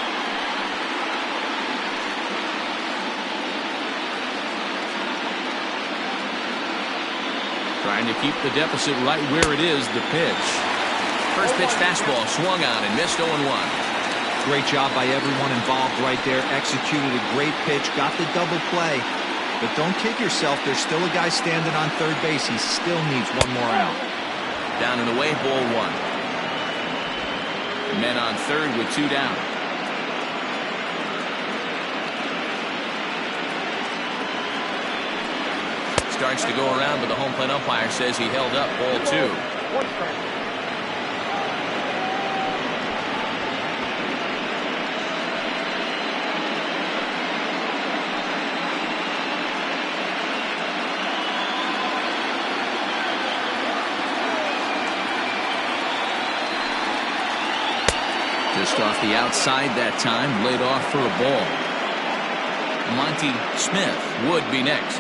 Trying to keep the deficit right where it is, the pitch. First pitch fastball swung on and missed 0-1. Great job by everyone involved right there. Executed a great pitch, got the double play. But don't kid yourself, there's still a guy standing on third base. He still needs 1 more out. Down and away, ball 1. Men on third with 2 down. Starts to go around, but the home plate umpire says he held up, ball 2. Just off the outside that time, laid off for a ball. Monty Smith would be next.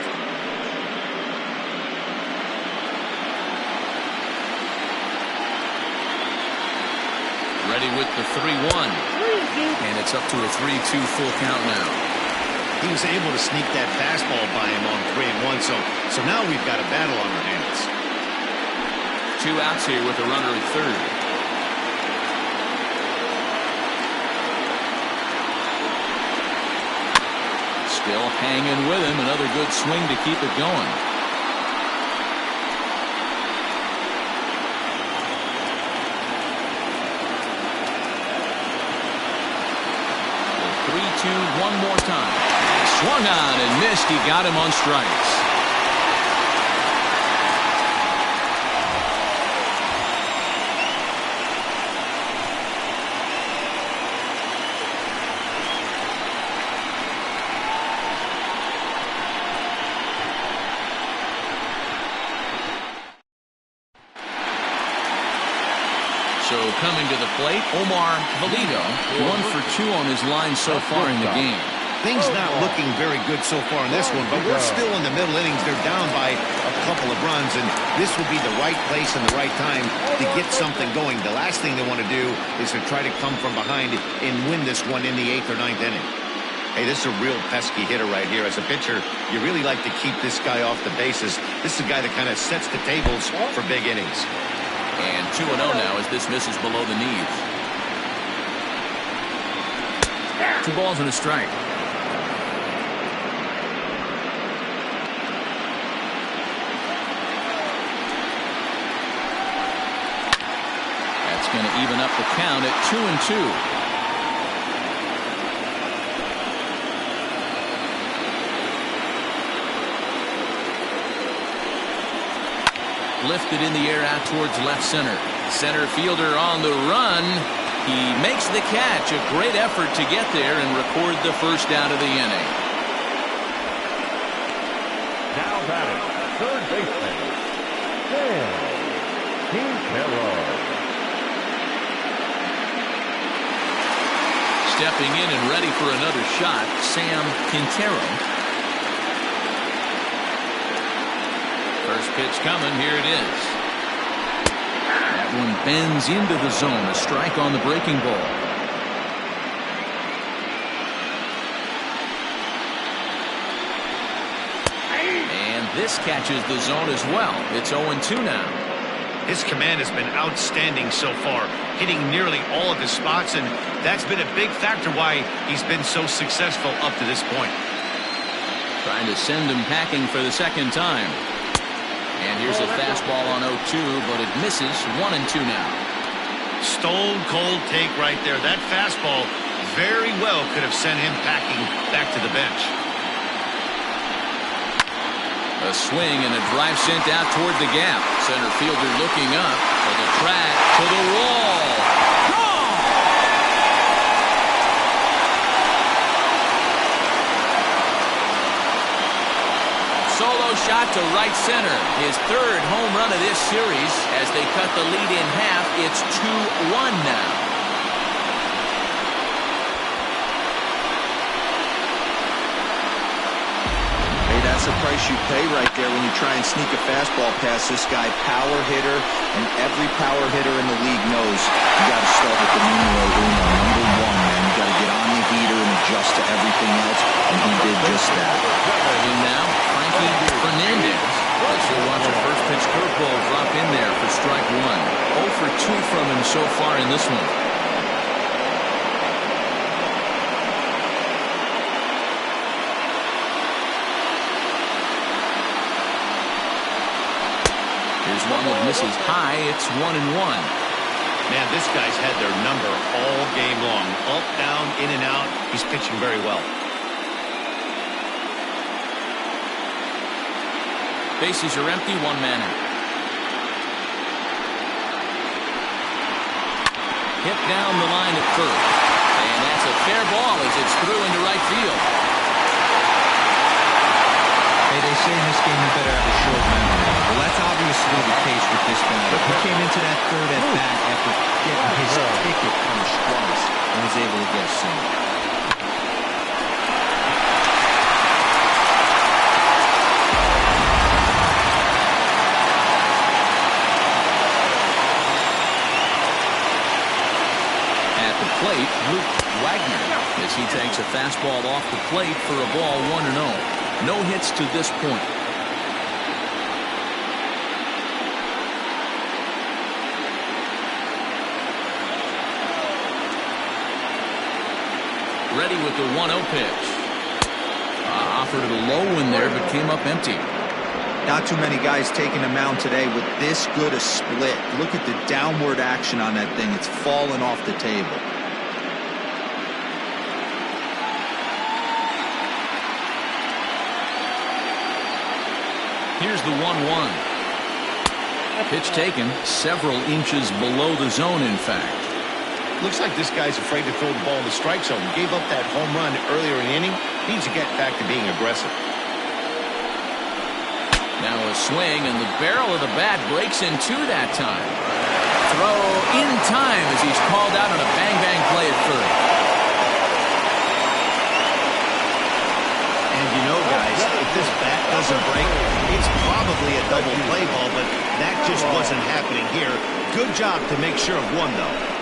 Ready with the 3-1. And it's up to a 3-2 full count now. He was able to sneak that fastball by him on 3-1, so now we've got a battle on our hands. 2 outs here with a runner at third. Still hanging with him. Another good swing to keep it going. The 3-2 one more time. Swung on and missed. He got him on strikes. So coming to the plate, Omar Valido, 1 for 2 on his line so far in the game. Things not looking very good so far in this one, but we're still in the middle innings. They're down by a couple of runs, and this would be the right place and the right time to get something going. The last thing they want to do is to try to come from behind and win this one in the 8th or 9th inning. Hey, this is a real pesky hitter right here. As a pitcher, you really like to keep this guy off the bases. This is a guy that kind of sets the tables for big innings. And 2-0 now as this misses below the knees. 2 balls and a strike. That's going to even up the count at 2-2. Lifted in the air out towards left center. Center fielder on the run. He makes the catch. A great effort to get there and record the first out of the inning. Now batting, third baseman, Sam Quintero. Stepping in and ready for another shot, Sam Quintero. First pitch coming. Here it is. That one bends into the zone. A strike on the breaking ball. And this catches the zone as well. It's 0-2 now. His command has been outstanding so far, hitting nearly all of his spots, and that's been a big factor why he's been so successful up to this point. Trying to send him packing for the second time. And here's a fastball on 0-2, but it misses. 1-2 now. Stone cold take right there. That fastball very well could have sent him packing back to the bench. A swing and a drive sent out toward the gap. Center fielder looking up for the track to the wall. Gone! solo shot to right center. His third home run of this series. As they cut the lead in half, it's 2-1 now. That's the price you pay right there when you try and sneak a fastball past this guy. Power hitter, and every power hitter in the league knows you got to start with the numero uno, number one, man. You got to get on the heater and adjust to everything else, and he did just that. And now, Frankie Fernandez. As he'll watch a first pitch curveball drop in there for strike one. 0 for 2 from him so far in this one. Here's one that misses high. It's 1-1. Man, this guy's had their number all game long. Up, down, in and out. He's pitching very well. Bases are empty, one man out. Hit down the line at first. And that's a fair ball as it's through into right field. Hey, they say in this game you better have a short memory. Well, that's obviously the case with this batter. He came into that third at bat after getting his ticket punched twice and was able to get a single. At the plate, Luke Wagner, as he takes a fastball off the plate for a ball 1-0. No hits to this point. Ready with the 1-0 pitch. Offered it a low one there, but came up empty. Not too many guys taking the mound today with this good a split. Look at the downward action on that thing. It's falling off the table. Here's the 1-1. Pitch taken several inches below the zone, in fact. Looks like this guy's afraid to throw the ball in the strike zone. Gave up that home run earlier in the inning. Needs to get back to being aggressive. Now a swing, and the barrel of the bat breaks in two that time. Throw in time as he's called out on a bang-bang play at first. And you know, guys, if this bat doesn't break, it's probably a double play ball, but that just wasn't happening here. Good job to make sure of one, though.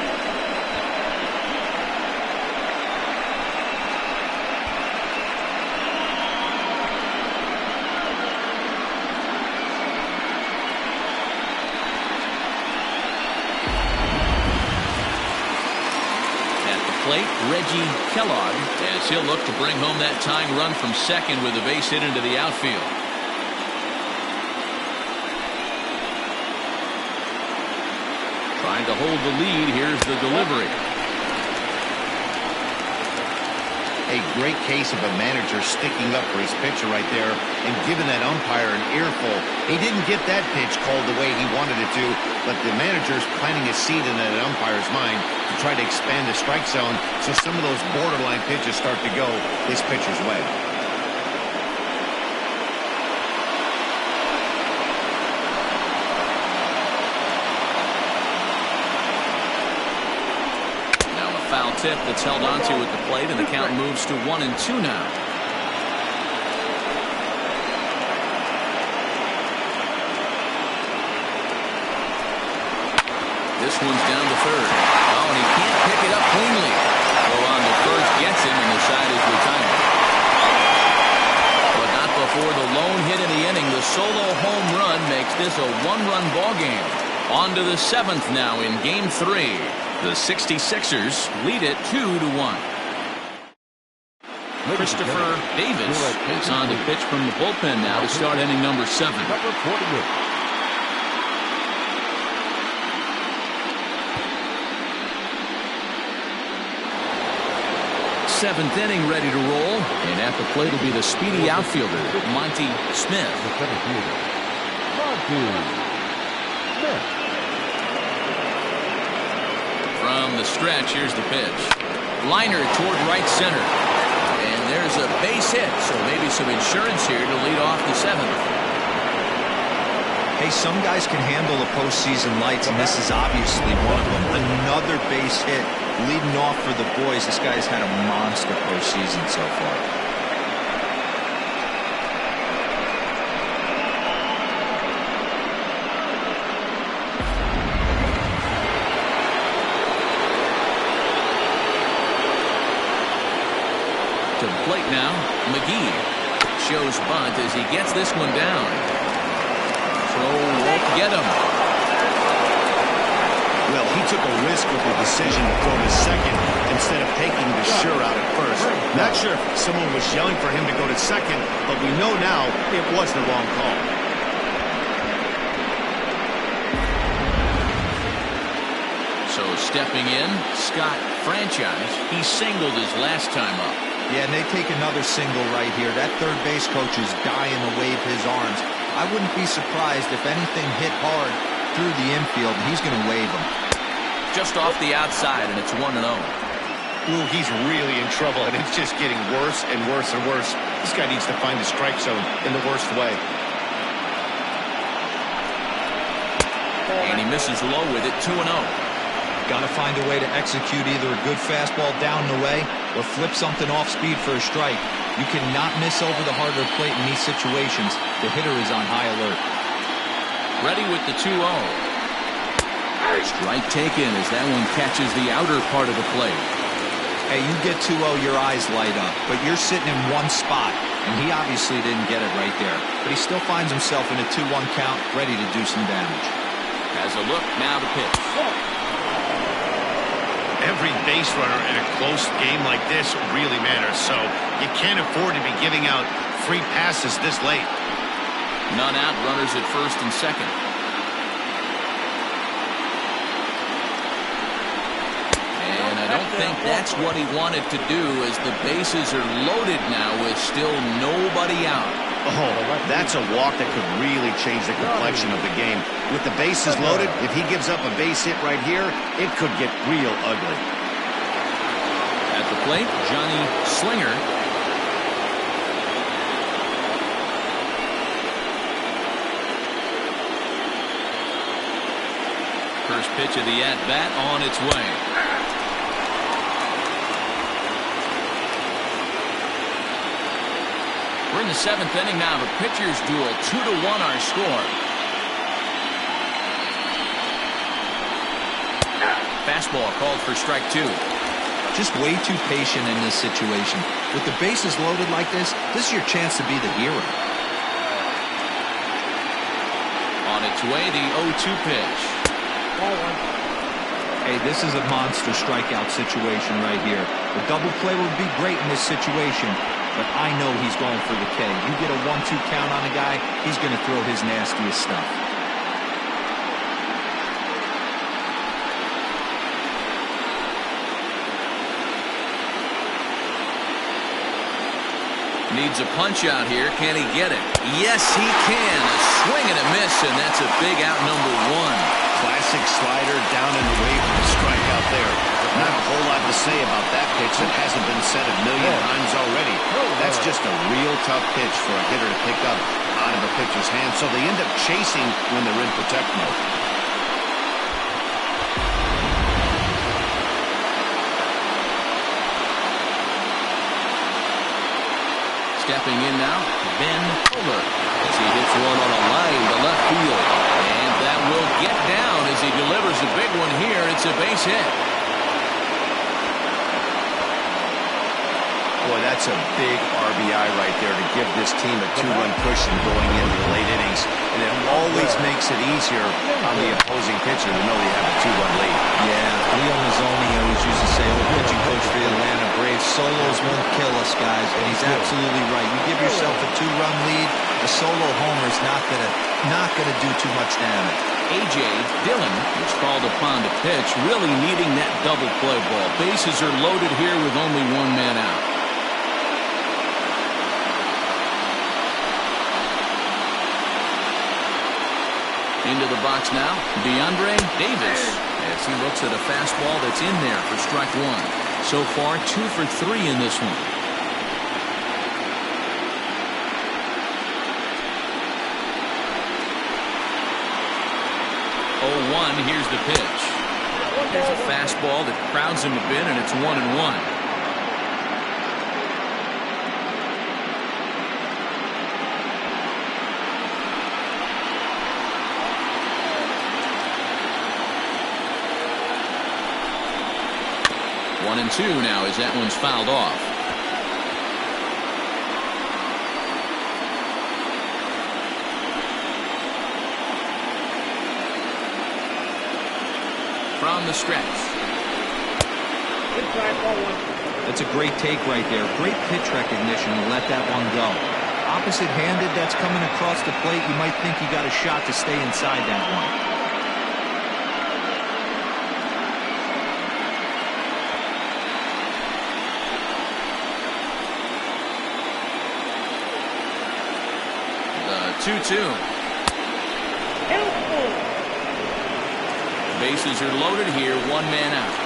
Plate, Reggie Kellogg, as he'll look to bring home that tying run from second with a base hit into the outfield. Trying to hold the lead. Here's the delivery. A great case of a manager sticking up for his pitcher right there and giving that umpire an earful. He didn't get that pitch called the way he wanted it to, but the manager's planting a seed in that umpire's mind to try to expand the strike zone so some of those borderline pitches start to go this pitcher's way. Now a foul tip that's held onto at the plate, and the count moves to 1-2 now. This one's down to third. Oh, and he can't pick it up cleanly. Throw on to first gets him, and the side is retired. But not before the lone hit in the inning. The solo home run makes this a one-run ball game. On to the seventh now in Game 3. The 66ers lead it 2-1. Christopher Davis is on the pitch from the bullpen now to start inning number 7. Number 48. Seventh inning ready to roll, and at the plate will be the speedy outfielder Monty Smith. From the stretch, here's the pitch. Liner toward right center, and there there's a base hit, so maybe some insurance here to lead off the 7th. Hey, some guys can handle the postseason lights, and this is obviously one of them. Another base hit leading off for the boys. This guy's had a monster postseason so far. To the plate now, McGee shows bunt as he gets this one down. Throw won't get him. Well, he took a risk with the decision to throw to second instead of taking the sure out at first. Not sure if someone was yelling for him to go to second, but we know now it was the wrong call. So stepping in, Scott Franchise. He singled his last time up. Yeah, and they take another single right here. That third base coach is dying to wave his arms. I wouldn't be surprised if anything hit hard through the infield. He's going to wave them. Just off the outside, and it's 1-0. Ooh, he's really in trouble, and it's just getting worse and worse and worse. This guy needs to find the strike zone in the worst way. And he misses low with it, 2-0. Got to find a way to execute either a good fastball down the way or flip something off speed for a strike. You cannot miss over the hardwood plate in these situations. The hitter is on high alert. Ready with the 2-0. Strike taken as that one catches the outer part of the plate. Hey, you get 2-0, your eyes light up, but you're sitting in one spot, and he obviously didn't get it right there. But he still finds himself in a 2-1 count, ready to do some damage. Has a look, now the pitch. Every base runner in a close game like this really matters, so you can't afford to be giving out free passes this late. None out, runners at first and second. And I don't think that's what he wanted to do, as the bases are loaded now with still nobody out. Oh, that's a walk that could really change the complexion of the game. With the bases loaded, if he gives up a base hit right here, it could get real ugly. At the plate, Johnny Slinger. First pitch of the at-bat on its way. We're in the 7th inning now of a pitcher's duel. 2-1 our score. Fastball called for strike 2. Just way too patient in this situation. With the bases loaded like this is your chance to be the hero. On its way, the 0-2 pitch. Hey, this is a monster strikeout situation right here. A double play would be great in this situation, but I know he's going for the K. You get a 1-2 count on a guy, he's going to throw his nastiest stuff. Needs a punch out here. Can he get it? Yes, he can. A swing and a miss, and that's a big out, number 1. Classic slider down and away from the strikeout there. Not a whole lot to say about that pitch that hasn't been said a million times already. That's just a real tough pitch for a hitter to pick up out of a pitcher's hand, so they end up chasing when they're in protect mode. Stepping in now, Ben Fuller, as he hits one on a line to left field. And that will get down as he delivers a big one here. It's a base hit. Boy, that's a big RBI right there to give this team a 2-run cushion going into the late innings. And it always makes it easier on the opposing pitcher to know you have a 2-run lead. Yeah, Leo Mazzoni always used to say, old pitching coach for the Atlanta Braves, solos won't kill us, guys. And he's absolutely right. You give yourself a 2-run lead, a solo homer is not gonna do too much damage. A.J. Dillon was called upon to pitch, really needing that double play ball. Bases are loaded here with only one man out. Into the box now, DeAndre Davis, as he looks at a fastball that's in there for strike 1. So far, 2 for 3 in this one. 0-1, here's the pitch. There's a fastball that crowds him a bit, and it's 1-1. One and two now as that one's fouled off. From the stretch. That's a great take right there. Great pitch recognition to let that one go. Opposite-handed, that's coming across the plate. You might think you got a shot to stay inside that one. The 2-2. Bases are loaded here, one man out.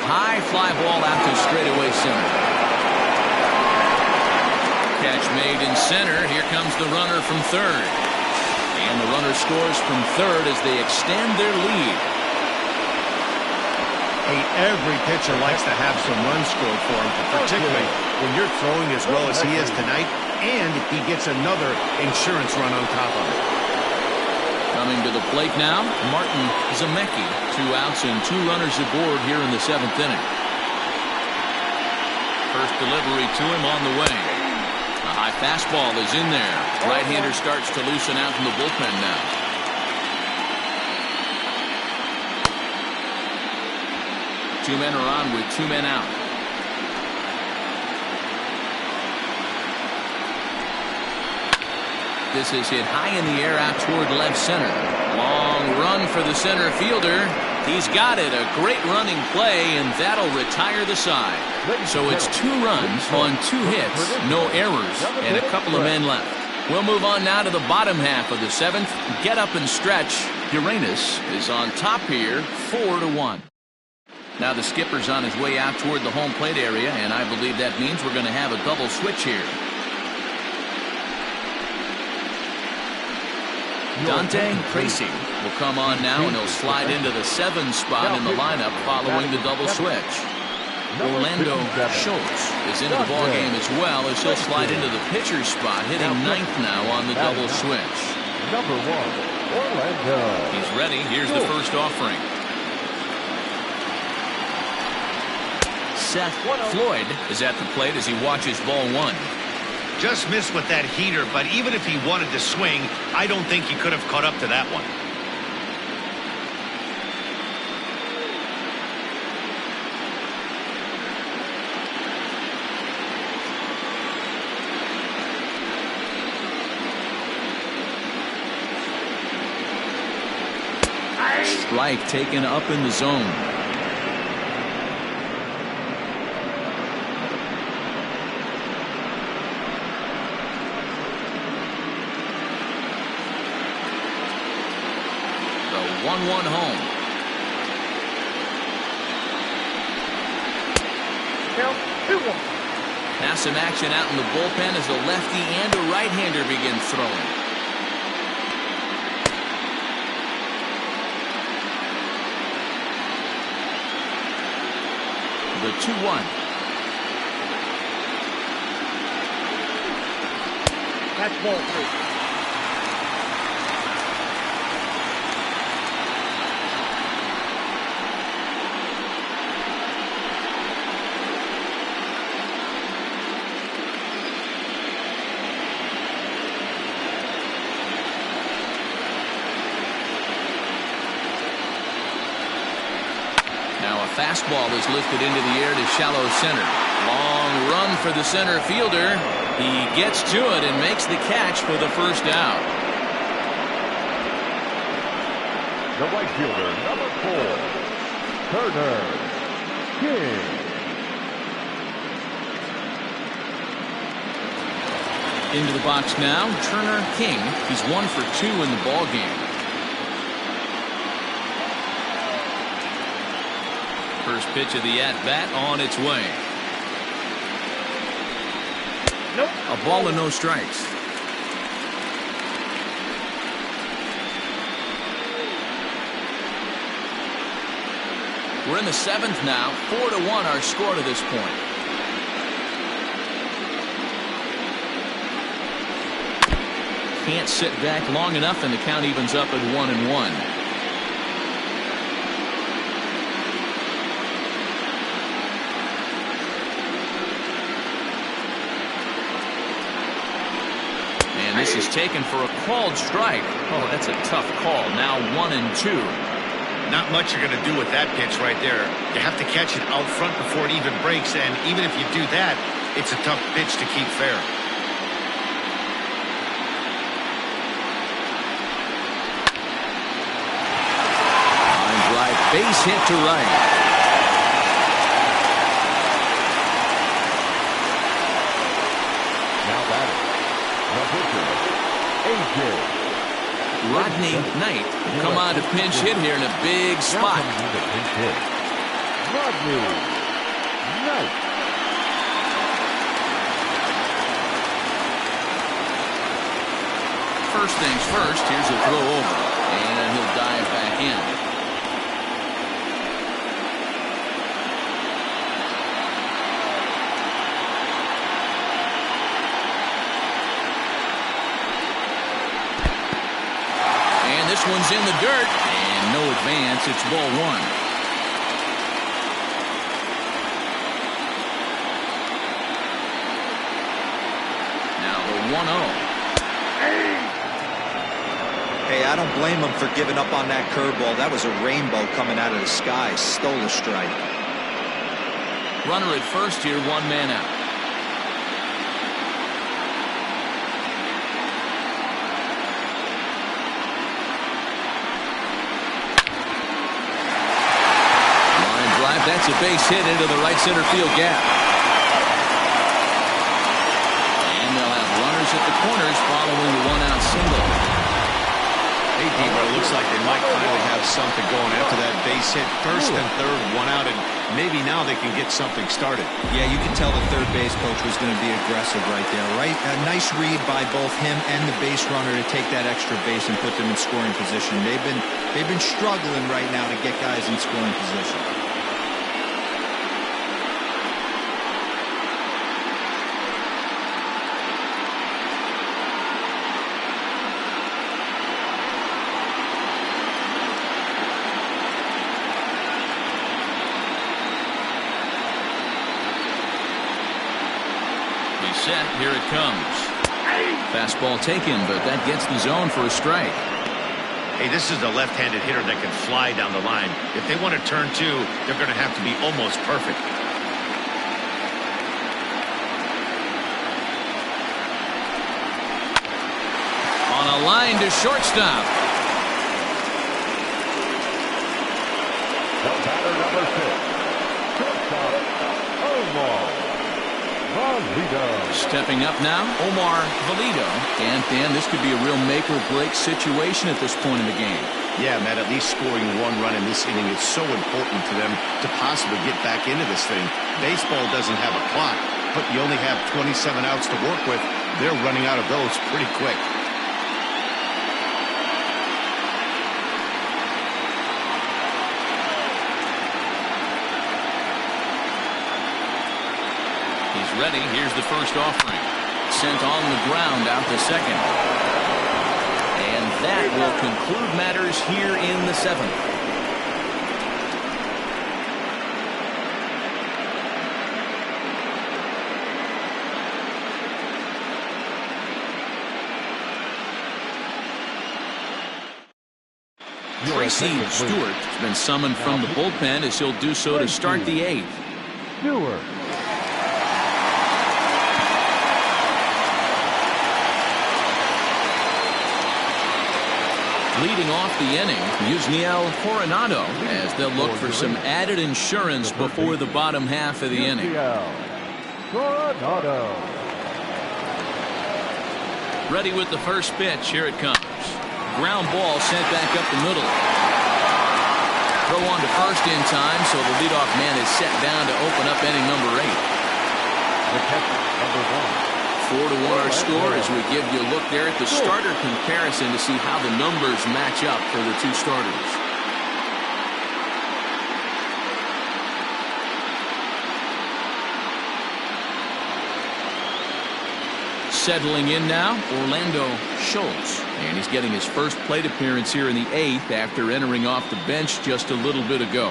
High fly ball out to straightaway center. Catch made in center. Here comes the runner from third. And the runner scores from third as they extend their lead. Hey, every pitcher likes to have some runs scored for him, particularly when you're throwing as well as he is tonight, and he gets another insurance run on top of it. Coming to the plate now, Martin Zemecki. 2 outs and 2 runners aboard here in the 7th inning. First delivery to him on the way. A high fastball is in there. Right-hander starts to loosen out in the bullpen now. 2 men are on with 2 men out. This is hit high in the air out toward left center. Long run for the center fielder. He's got it. A great running play, and that'll retire the side. So it's 2 runs on 2 hits, no errors, and a couple of men left. We'll move on now to the bottom half of the 7th. Get up and stretch. Uranus is on top here, 4-1. Now the skipper's on his way out toward the home plate area, and I believe that means we're going to have a double switch here. Dante Tracy will come on now, and he'll slide into the 7 spot in the lineup following the double switch. Orlando Schultz is into the ballgame as well, as he'll slide into the pitcher spot, hitting 9th now on the double switch. Number 1, Orlando. He's ready. Here's the first offering. Seth Floyd is at the plate as he watches ball 1. Just missed with that heater, but even if he wanted to swing, I don't think he could have caught up to that one. Strike taken up in the zone. The 1-1 home. Count 2-1. Now some action out in the bullpen as a lefty and a right-hander begin throwing. The 2-1. That's ball 3. Fastball is lifted into the air to shallow center. Long run for the center fielder. He gets to it and makes the catch for the first out. The right fielder, number 4, Turner King. Into the box now, Turner King. He's 1 for 2 in the ball game. First pitch of the at-bat on its way. Nope. A ball and no strikes. We're in the 7th now. 4-1 our score to this point. Can't sit back long enough, and the count evens up at 1-1. And this is taken for a called strike. Oh, that's a tough call. Now 1-2. Not much you're going to do with that pitch right there. You have to catch it out front before it even breaks, and even if you do that, it's a tough pitch to keep fair. Base hit to right. Now batting, number 2, AJ. Rodney Knight come on to pinch hit here in a big spot. Rodney Knight. First things first, here's a throw over, and he'll dive back in. This one's in the dirt, and no advance. It's ball 1. Now the 1-0. Hey, I don't blame him for giving up on that curveball. That was a rainbow coming out of the sky. Stole a strike. Runner at first here, 1 man out. That's a base hit into the right center field gap. And they'll have runners at the corners following the 1-out single. Hey, Deaver, it looks like they might finally have something going after that base hit. First and third, 1 out, and maybe now they can get something started. Yeah, you can tell the third base coach was going to be aggressive right there, right? A nice read by both him and the base runner to take that extra base and put them in scoring position. They've been struggling right now to get guys in scoring position. Set, here it comes. Fastball taken, but that gets the zone for a strike. Hey, this is a left-handed hitter that can fly down the line. If they want to turn 2, they're going to have to be almost perfect. On a line to shortstop. The batter, number 6, shortstop, Omar Valido. Stepping up now, Omar Valido. And Dan, this could be a real make-or-break situation at this point in the game. Yeah, Matt, at least scoring 1 run in this inning is so important to them to possibly get back into this thing. Baseball doesn't have a clock, but you only have 27 outs to work with. They're running out of those pretty quick. Ready. Here's the first offering. Sent on the ground out to second. And that will conclude matters here in the 7th. Tracy Stewart has been summoned from the bullpen as he'll do so to start the 8th. Stewart. Leading off the inning, Yusniel Coronado, as they'll look for some added insurance before the bottom half of the inning. Coronado. Ready with the first pitch. Here it comes. Ground ball sent back up the middle. Throw on to first in time, so the leadoff man is set down to open up inning number 8. The catcher, number 1. 4-1 our score as we give you a look there at the starter comparison to see how the numbers match up for the 2 starters. Settling in now, Orlando Schultz. And he's getting his first plate appearance here in the 8th after entering off the bench just a little bit ago.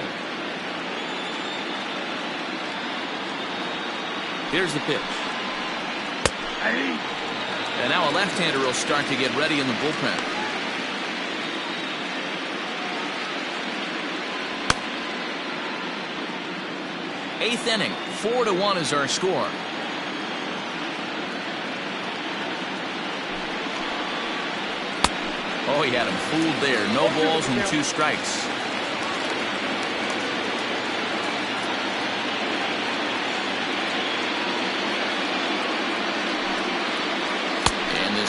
Here's the pitch. And now a left-hander will start to get ready in the bullpen. Eighth inning, 4-1 is our score. Oh, he had him fooled there. No balls and 2 strikes.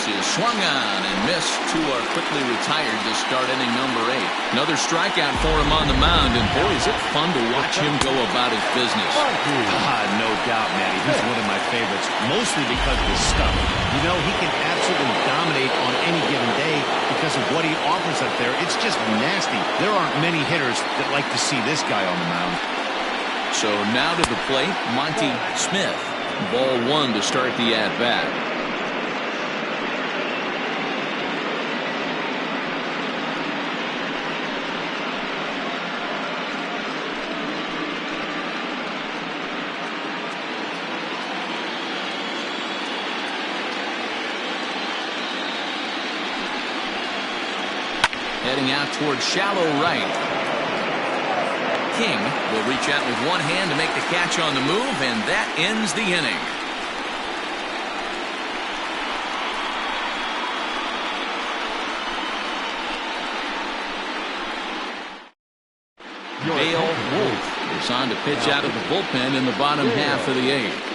Is swung on and missed. 2 are quickly retired to start inning number 8. Another strikeout for him on the mound, and boy, is it fun to watch him go about his business. No doubt, Matty. He's one of my favorites, mostly because of his stuff. You know, he can absolutely dominate on any given day because of what he offers up there. It's just nasty. There aren't many hitters that like to see this guy on the mound. So now to the plate, Monty Smith. Ball 1 to start the at-bat. Heading out towards shallow right. King will reach out with one hand to make the catch on the move, and that ends the inning. Dale Wolf is on to pitch out of the bullpen in the bottom half of the 8th.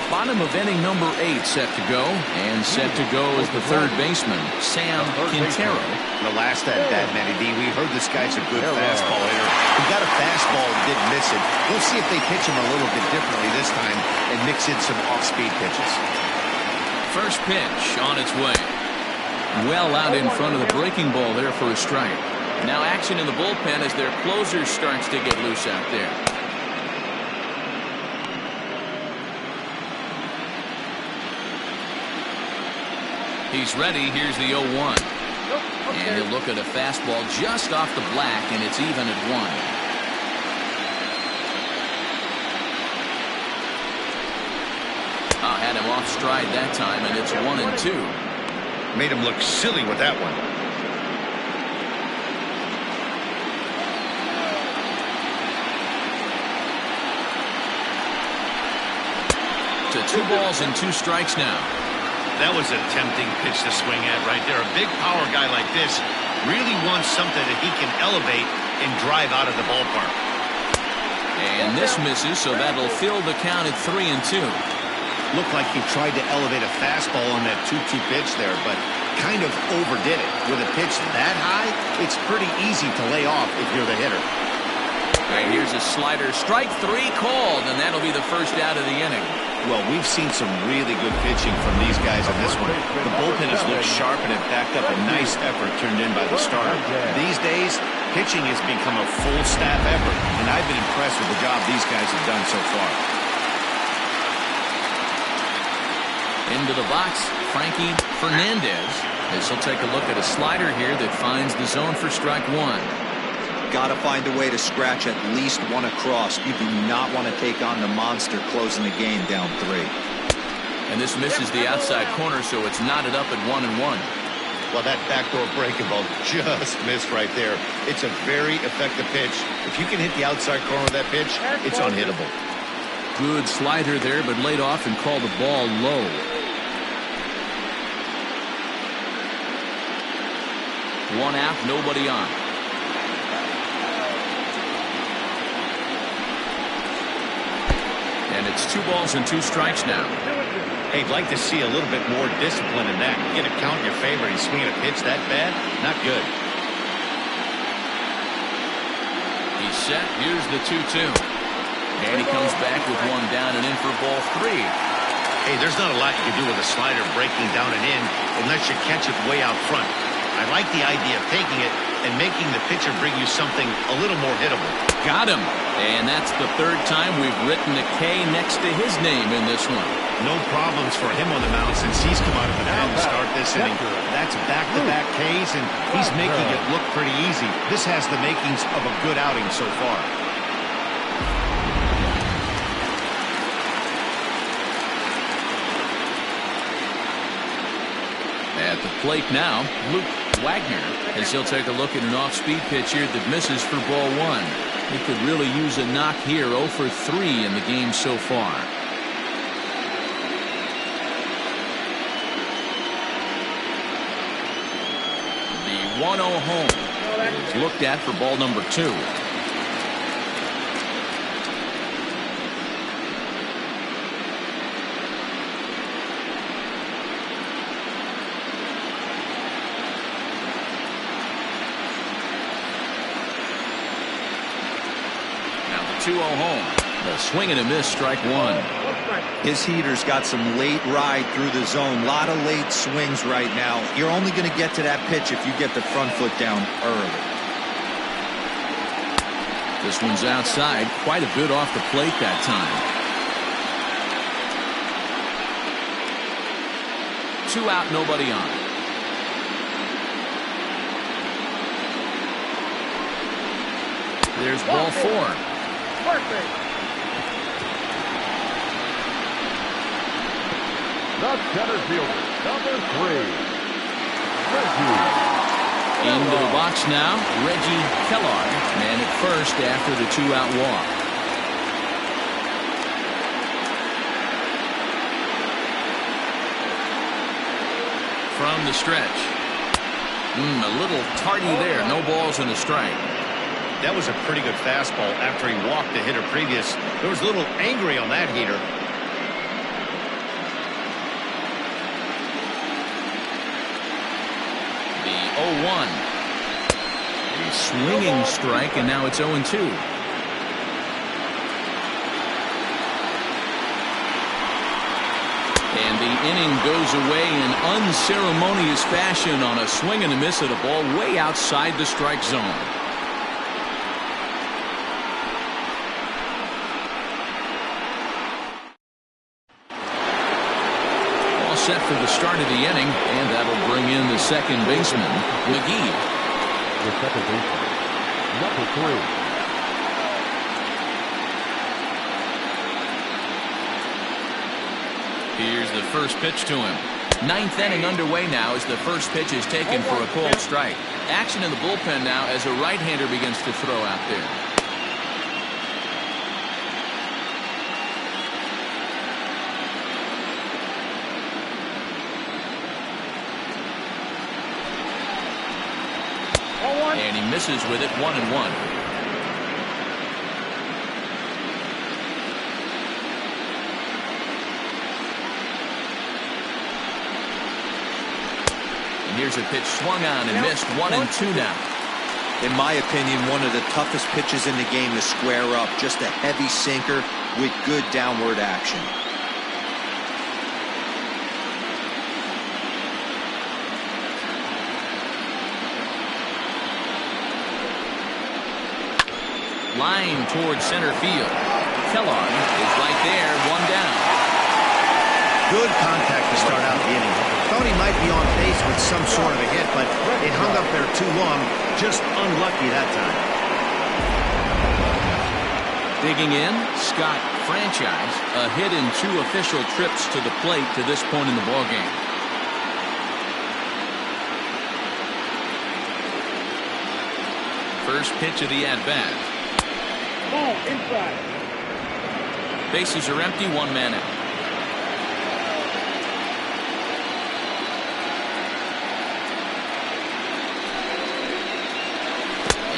Bottom of inning number 8 set to go, and set to go is the third baseman, Sam Quintero. The last at-bat, Matty D, we heard this guy's a good fastball hitter. He got a fastball and didn't miss it. We'll see if they pitch him a little bit differently this time and mix in some off-speed pitches. First pitch on its way. Well out in front of the breaking ball there for a strike. Now action in the bullpen as their closer starts to get loose out there. He's ready. Here's the 0-1. And he'll look at a fastball just off the black, and it's even at 1. Had him off stride that time, and it's 1-2. Made him look silly with that one. To 2 balls and 2 strikes now. That was a tempting pitch to swing at right there. A big power guy like this really wants something that he can elevate and drive out of the ballpark. And this misses, so that'll fill the count at 3-2. Looked like he tried to elevate a fastball on that 2-2 pitch there, but kind of overdid it. With a pitch that high, it's pretty easy to lay off if you're the hitter. And here's a slider. Strike 3 called, and that'll be the first out of the inning. Well, we've seen some really good pitching from these guys on this one. The bullpen has looked sharp and have backed up a nice effort turned in by the starter. These days, pitching has become a full staff effort, and I've been impressed with the job these guys have done so far. Into the box, Frankie Fernandez. This will take a look at a slider here that finds the zone for strike 1. Got to find a way to scratch at least one across. You do not want to take on the monster closing the game down 3. And this misses the outside corner, so it's knotted up at 1-1. Well, that backdoor breaking ball just missed right there. It's a very effective pitch. If you can hit the outside corner of that pitch, it's unhittable. Good slider there, but laid off and called the ball low. One out, nobody on. And it's 2 balls and 2 strikes now. Hey, I'd like to see a little bit more discipline in that. Get a count in your favor and swing at a pitch that bad? Not good. He's set. Here's the 2-2. And he comes back with 1 down and in for ball 3. Hey, there's not a lot you can do with a slider breaking down and in unless you catch it way out front. I like the idea of taking it and making the pitcher bring you something a little more hittable. Got him. And that's the third time we've written a K next to his name in this one. No problems for him on the mound since he's come out of the pen to start this inning. That's back-to-back Ks, and he's making it look pretty easy. This has the makings of a good outing so far. At the plate now, Luke Wagner, as he'll take a look at an off-speed pitch here that misses for ball one. He could really use a knock here. 0 for 3 in the game so far. The 1-0 home is looked at for ball number 2. Now the 2-0 home. A swing and a miss, strike one. His heater's got some late ride through the zone. A lot of late swings right now. You're only going to get to that pitch if you get the front foot down early. This one's outside, quite a bit off the plate that time. 2 out, nobody on. There's ball 4. Perfect. The center fielder, number 3, Reggie. Into the box now, Reggie Kellogg, man at first after the 2-out walk. From the stretch. A little tardy there, no balls and a strike. That was a pretty good fastball after he walked the hitter previous. There was a little angry on that heater. The 0-1. A swinging strike, and now it's 0-2. And the inning goes away in unceremonious fashion on a swing and a miss at a ball way outside the strike zone. Set for the start of the inning, and that'll bring in the second baseman, McGee. The second baseman, number 3. Here's the first pitch to him. Ninth inning underway now as the first pitch is taken for a cold strike. Action in the bullpen now as a right-hander begins to throw out there. And he misses with it, 1-1. And here's a pitch swung on and missed, 1-2 now. In my opinion, one of the toughest pitches in the game to square up. Just a heavy sinker with good downward action. Line towards center field. Kellogg is right there, 1 down. Good contact to start out the inning. Thought he might be on base with some sort of a hit, but it hung up there too long. Just unlucky that time. Digging in, Scott Franchise. A hit in 2 official trips to the plate to this point in the ballgame. First pitch of the at-bat. Ball inside. Bases are empty, 1 man out.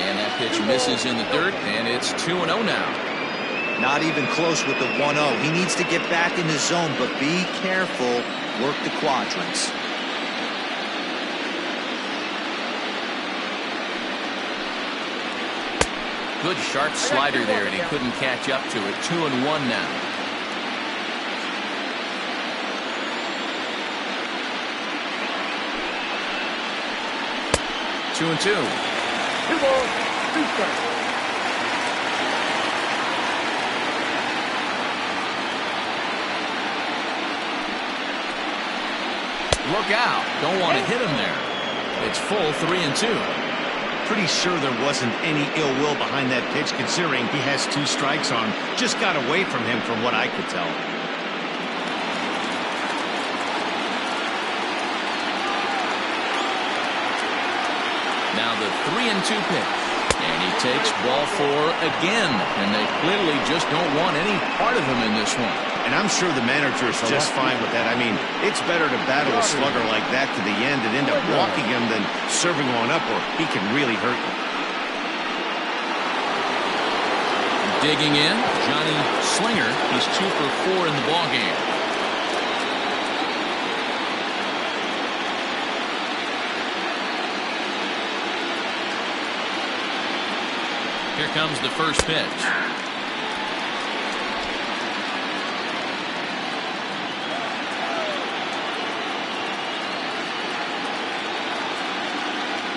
And that pitch misses in the dirt, and it's 2-0 now. Not even close with the 1-0. He needs to get back in the zone, but be careful. Work the quadrants. Good sharp slider there, and he couldn't catch up to it. 2-1 now. Two and 2. 2 balls, 2 strikes. Look out. Don't want to hit him there. It's full 3-2. Pretty sure there wasn't any ill will behind that pitch, considering he has 2 strikes on. Just got away from him from what I could tell. Now the 3-2 pitch. And he takes ball 4 again. And they clearly just don't want any part of him in this one. And I'm sure the manager is just fine with that. I mean, it's better to battle a slugger like that to the end and end up walking him than serving one up, or he can really hurt you. Digging in, Johnny Slinger. He's 2 for 4 in the ballgame. Here comes the first pitch.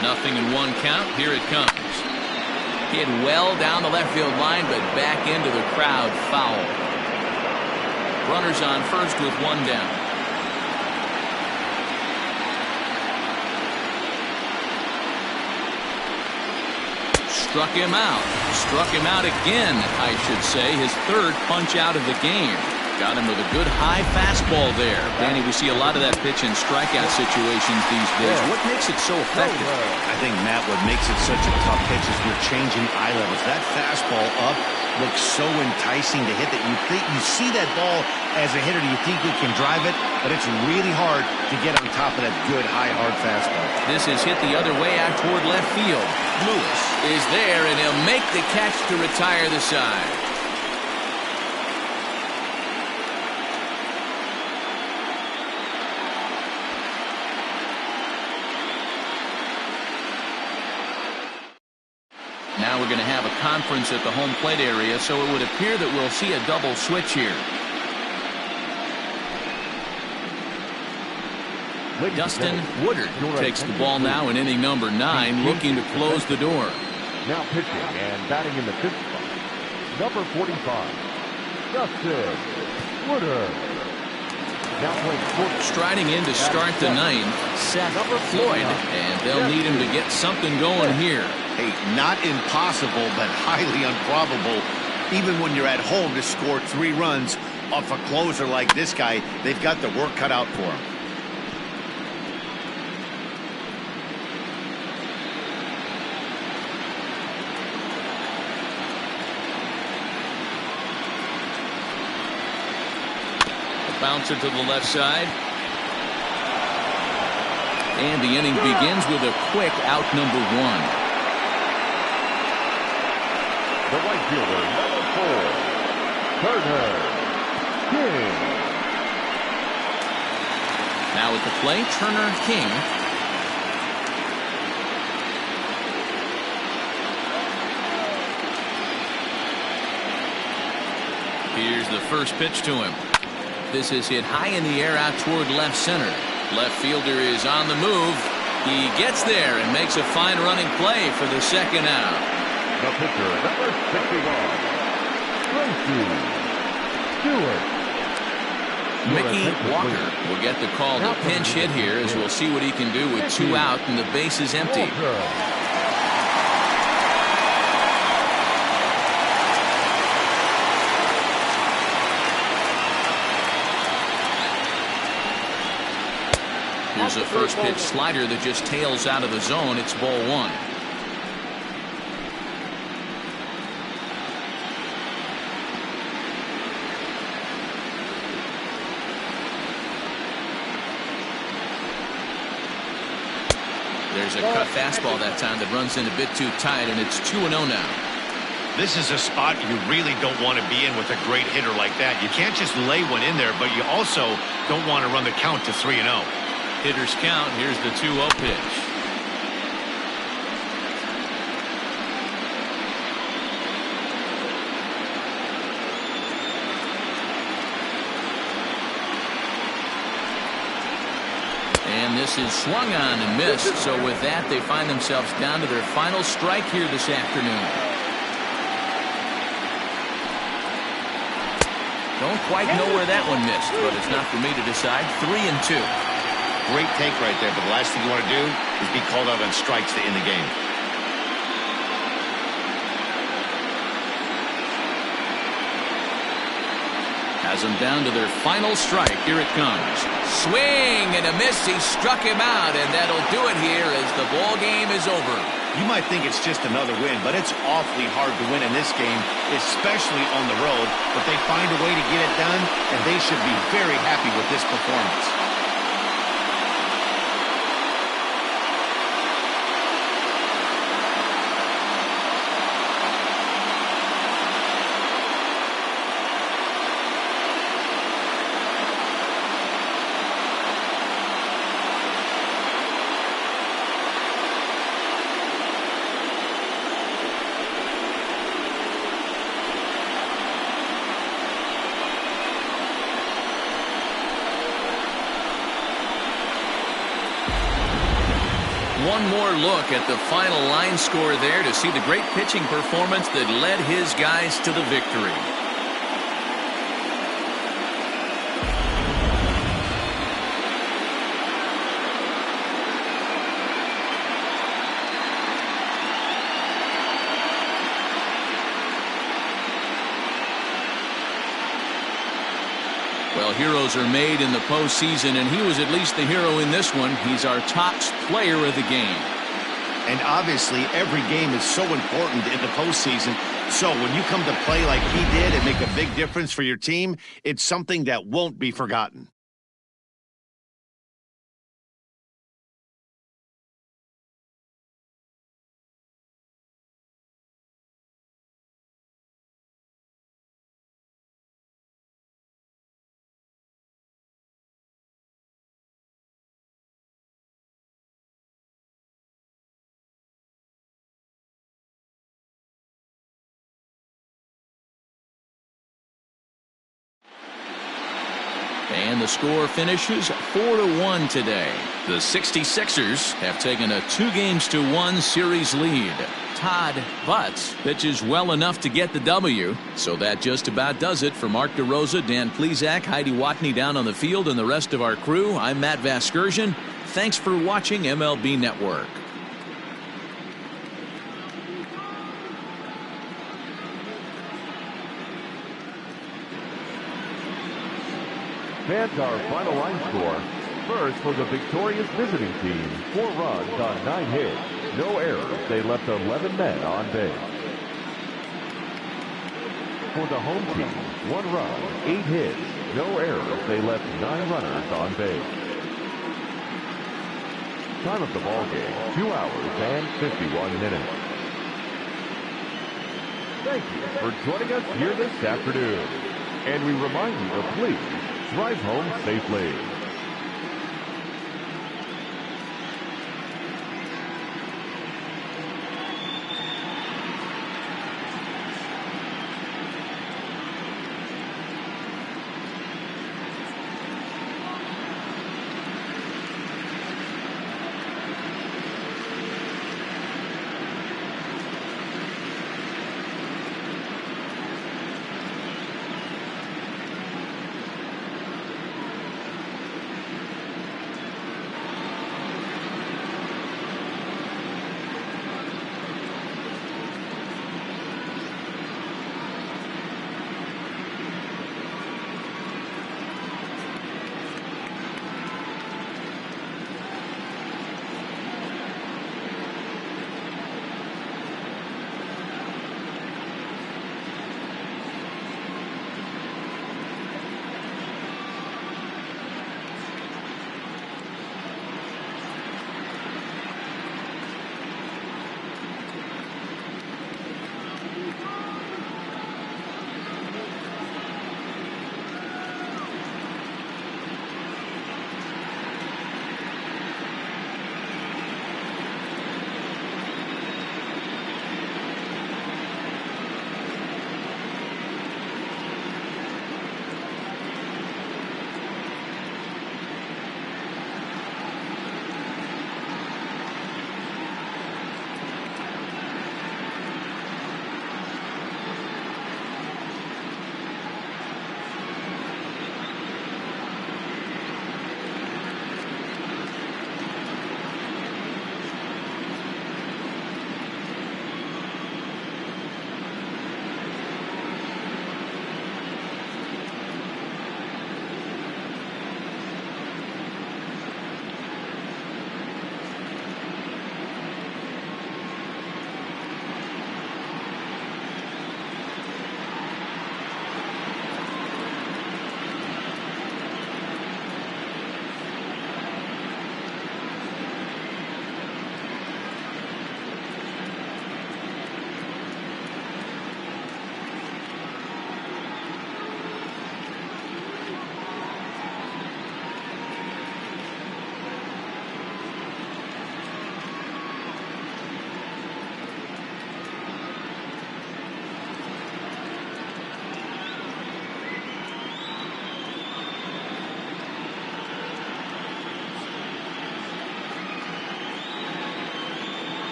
Nothing in 1 count. Here it comes. Hit well down the left field line, but back into the crowd, foul. Runners on first with 1 down. Struck him out. Struck him out again, I should say. His 3rd punch out of the game. Got him with a good high fastball there. Danny, we see a lot of that pitch in strikeout situations these days. What makes it so effective? I think, Matt, what makes it such a tough pitch is you're changing eye levels. That fastball up looks so enticing to hit that you see that ball as a hitter, you think you can drive it, but it's really hard to get on top of that good, high, hard fastball. This is hit the other way out toward left field. Lewis is there, and he'll make the catch to retire the side. Now we're going to have a conference at the home plate area, so it would appear that we'll see a double switch here. Dustin Woodard takes the ball now in inning number 9, looking to close the door. Now pitching and batting in the 5th spot, number 45, Dustin Woodard. Now playing striding in to start the 9th, Seth Floyd, and they'll need him to get something going here. Hey, not impossible, but highly improbable. Even when you're at home to score 3 runs off a closer like this guy, they've got the work cut out for him. Bouncer to the left side. And the inning begins with a quick out number 1. the right fielder, number 4, Turner King. Now at the plate, Turner King. Here's the first pitch to him. This is hit high in the air out toward left center. Left fielder is on the move. He gets there and makes a fine running play for the second out. The pitcher, number 61, Tracy Stewart. Mickey Walker will get the call to pinch hit here, as we'll see what he can do with 2 out and the base is empty. Here's a first pitch slider that just tails out of the zone. It's ball 1. There's a cut fastball that time that runs in a bit too tight, and it's 2-0 now. This is a spot you really don't want to be in with a great hitter like that. You can't just lay one in there, but you also don't want to run the count to 3-0. Hitter's count. Here's the 2-0 pitch. And And this is swung on and missed. So with that, they find themselves down to their final strike here this afternoon. Don't quite know where that one missed, but it's not for me to decide. 3-2. Great take right there, but the last thing you want to do is be called out on strikes to end the game. Has them down to their final strike. Here it comes. Swing and a miss. He struck him out, and that'll do it here as the ball game is over. You might think it's just another win, but it's awfully hard to win in this game, especially on the road. But they find a way to get it done, and they should be very happy with this performance. One more look at the final line score there to see the great pitching performance that led his guys to the victory. Well, heroes are made in the postseason, and he was at least the hero in this one. He's our top player of the game. And obviously, every game is so important in the postseason. So when you come to play like he did and make a big difference for your team, it's something that won't be forgotten. And the score finishes 4-1 today. The 66ers have taken a 2-1 series lead. Todd Butts pitches well enough to get the W. So that just about does it for Mark DeRosa, Dan Plesac, Heidi Watney down on the field, and the rest of our crew. I'm Matt Vasgersian. Thanks for watching MLB Network. Fans, our final line score. First, for the victorious visiting team, 4 runs on 9 hits. No errors. They left 11 men on base. For the home team, 1 run, 8 hits. No errors. They left 9 runners on base. Time of the ball game, 2 hours and 51 minutes. Thank you for joining us here this afternoon. And we remind you to please drive home safely.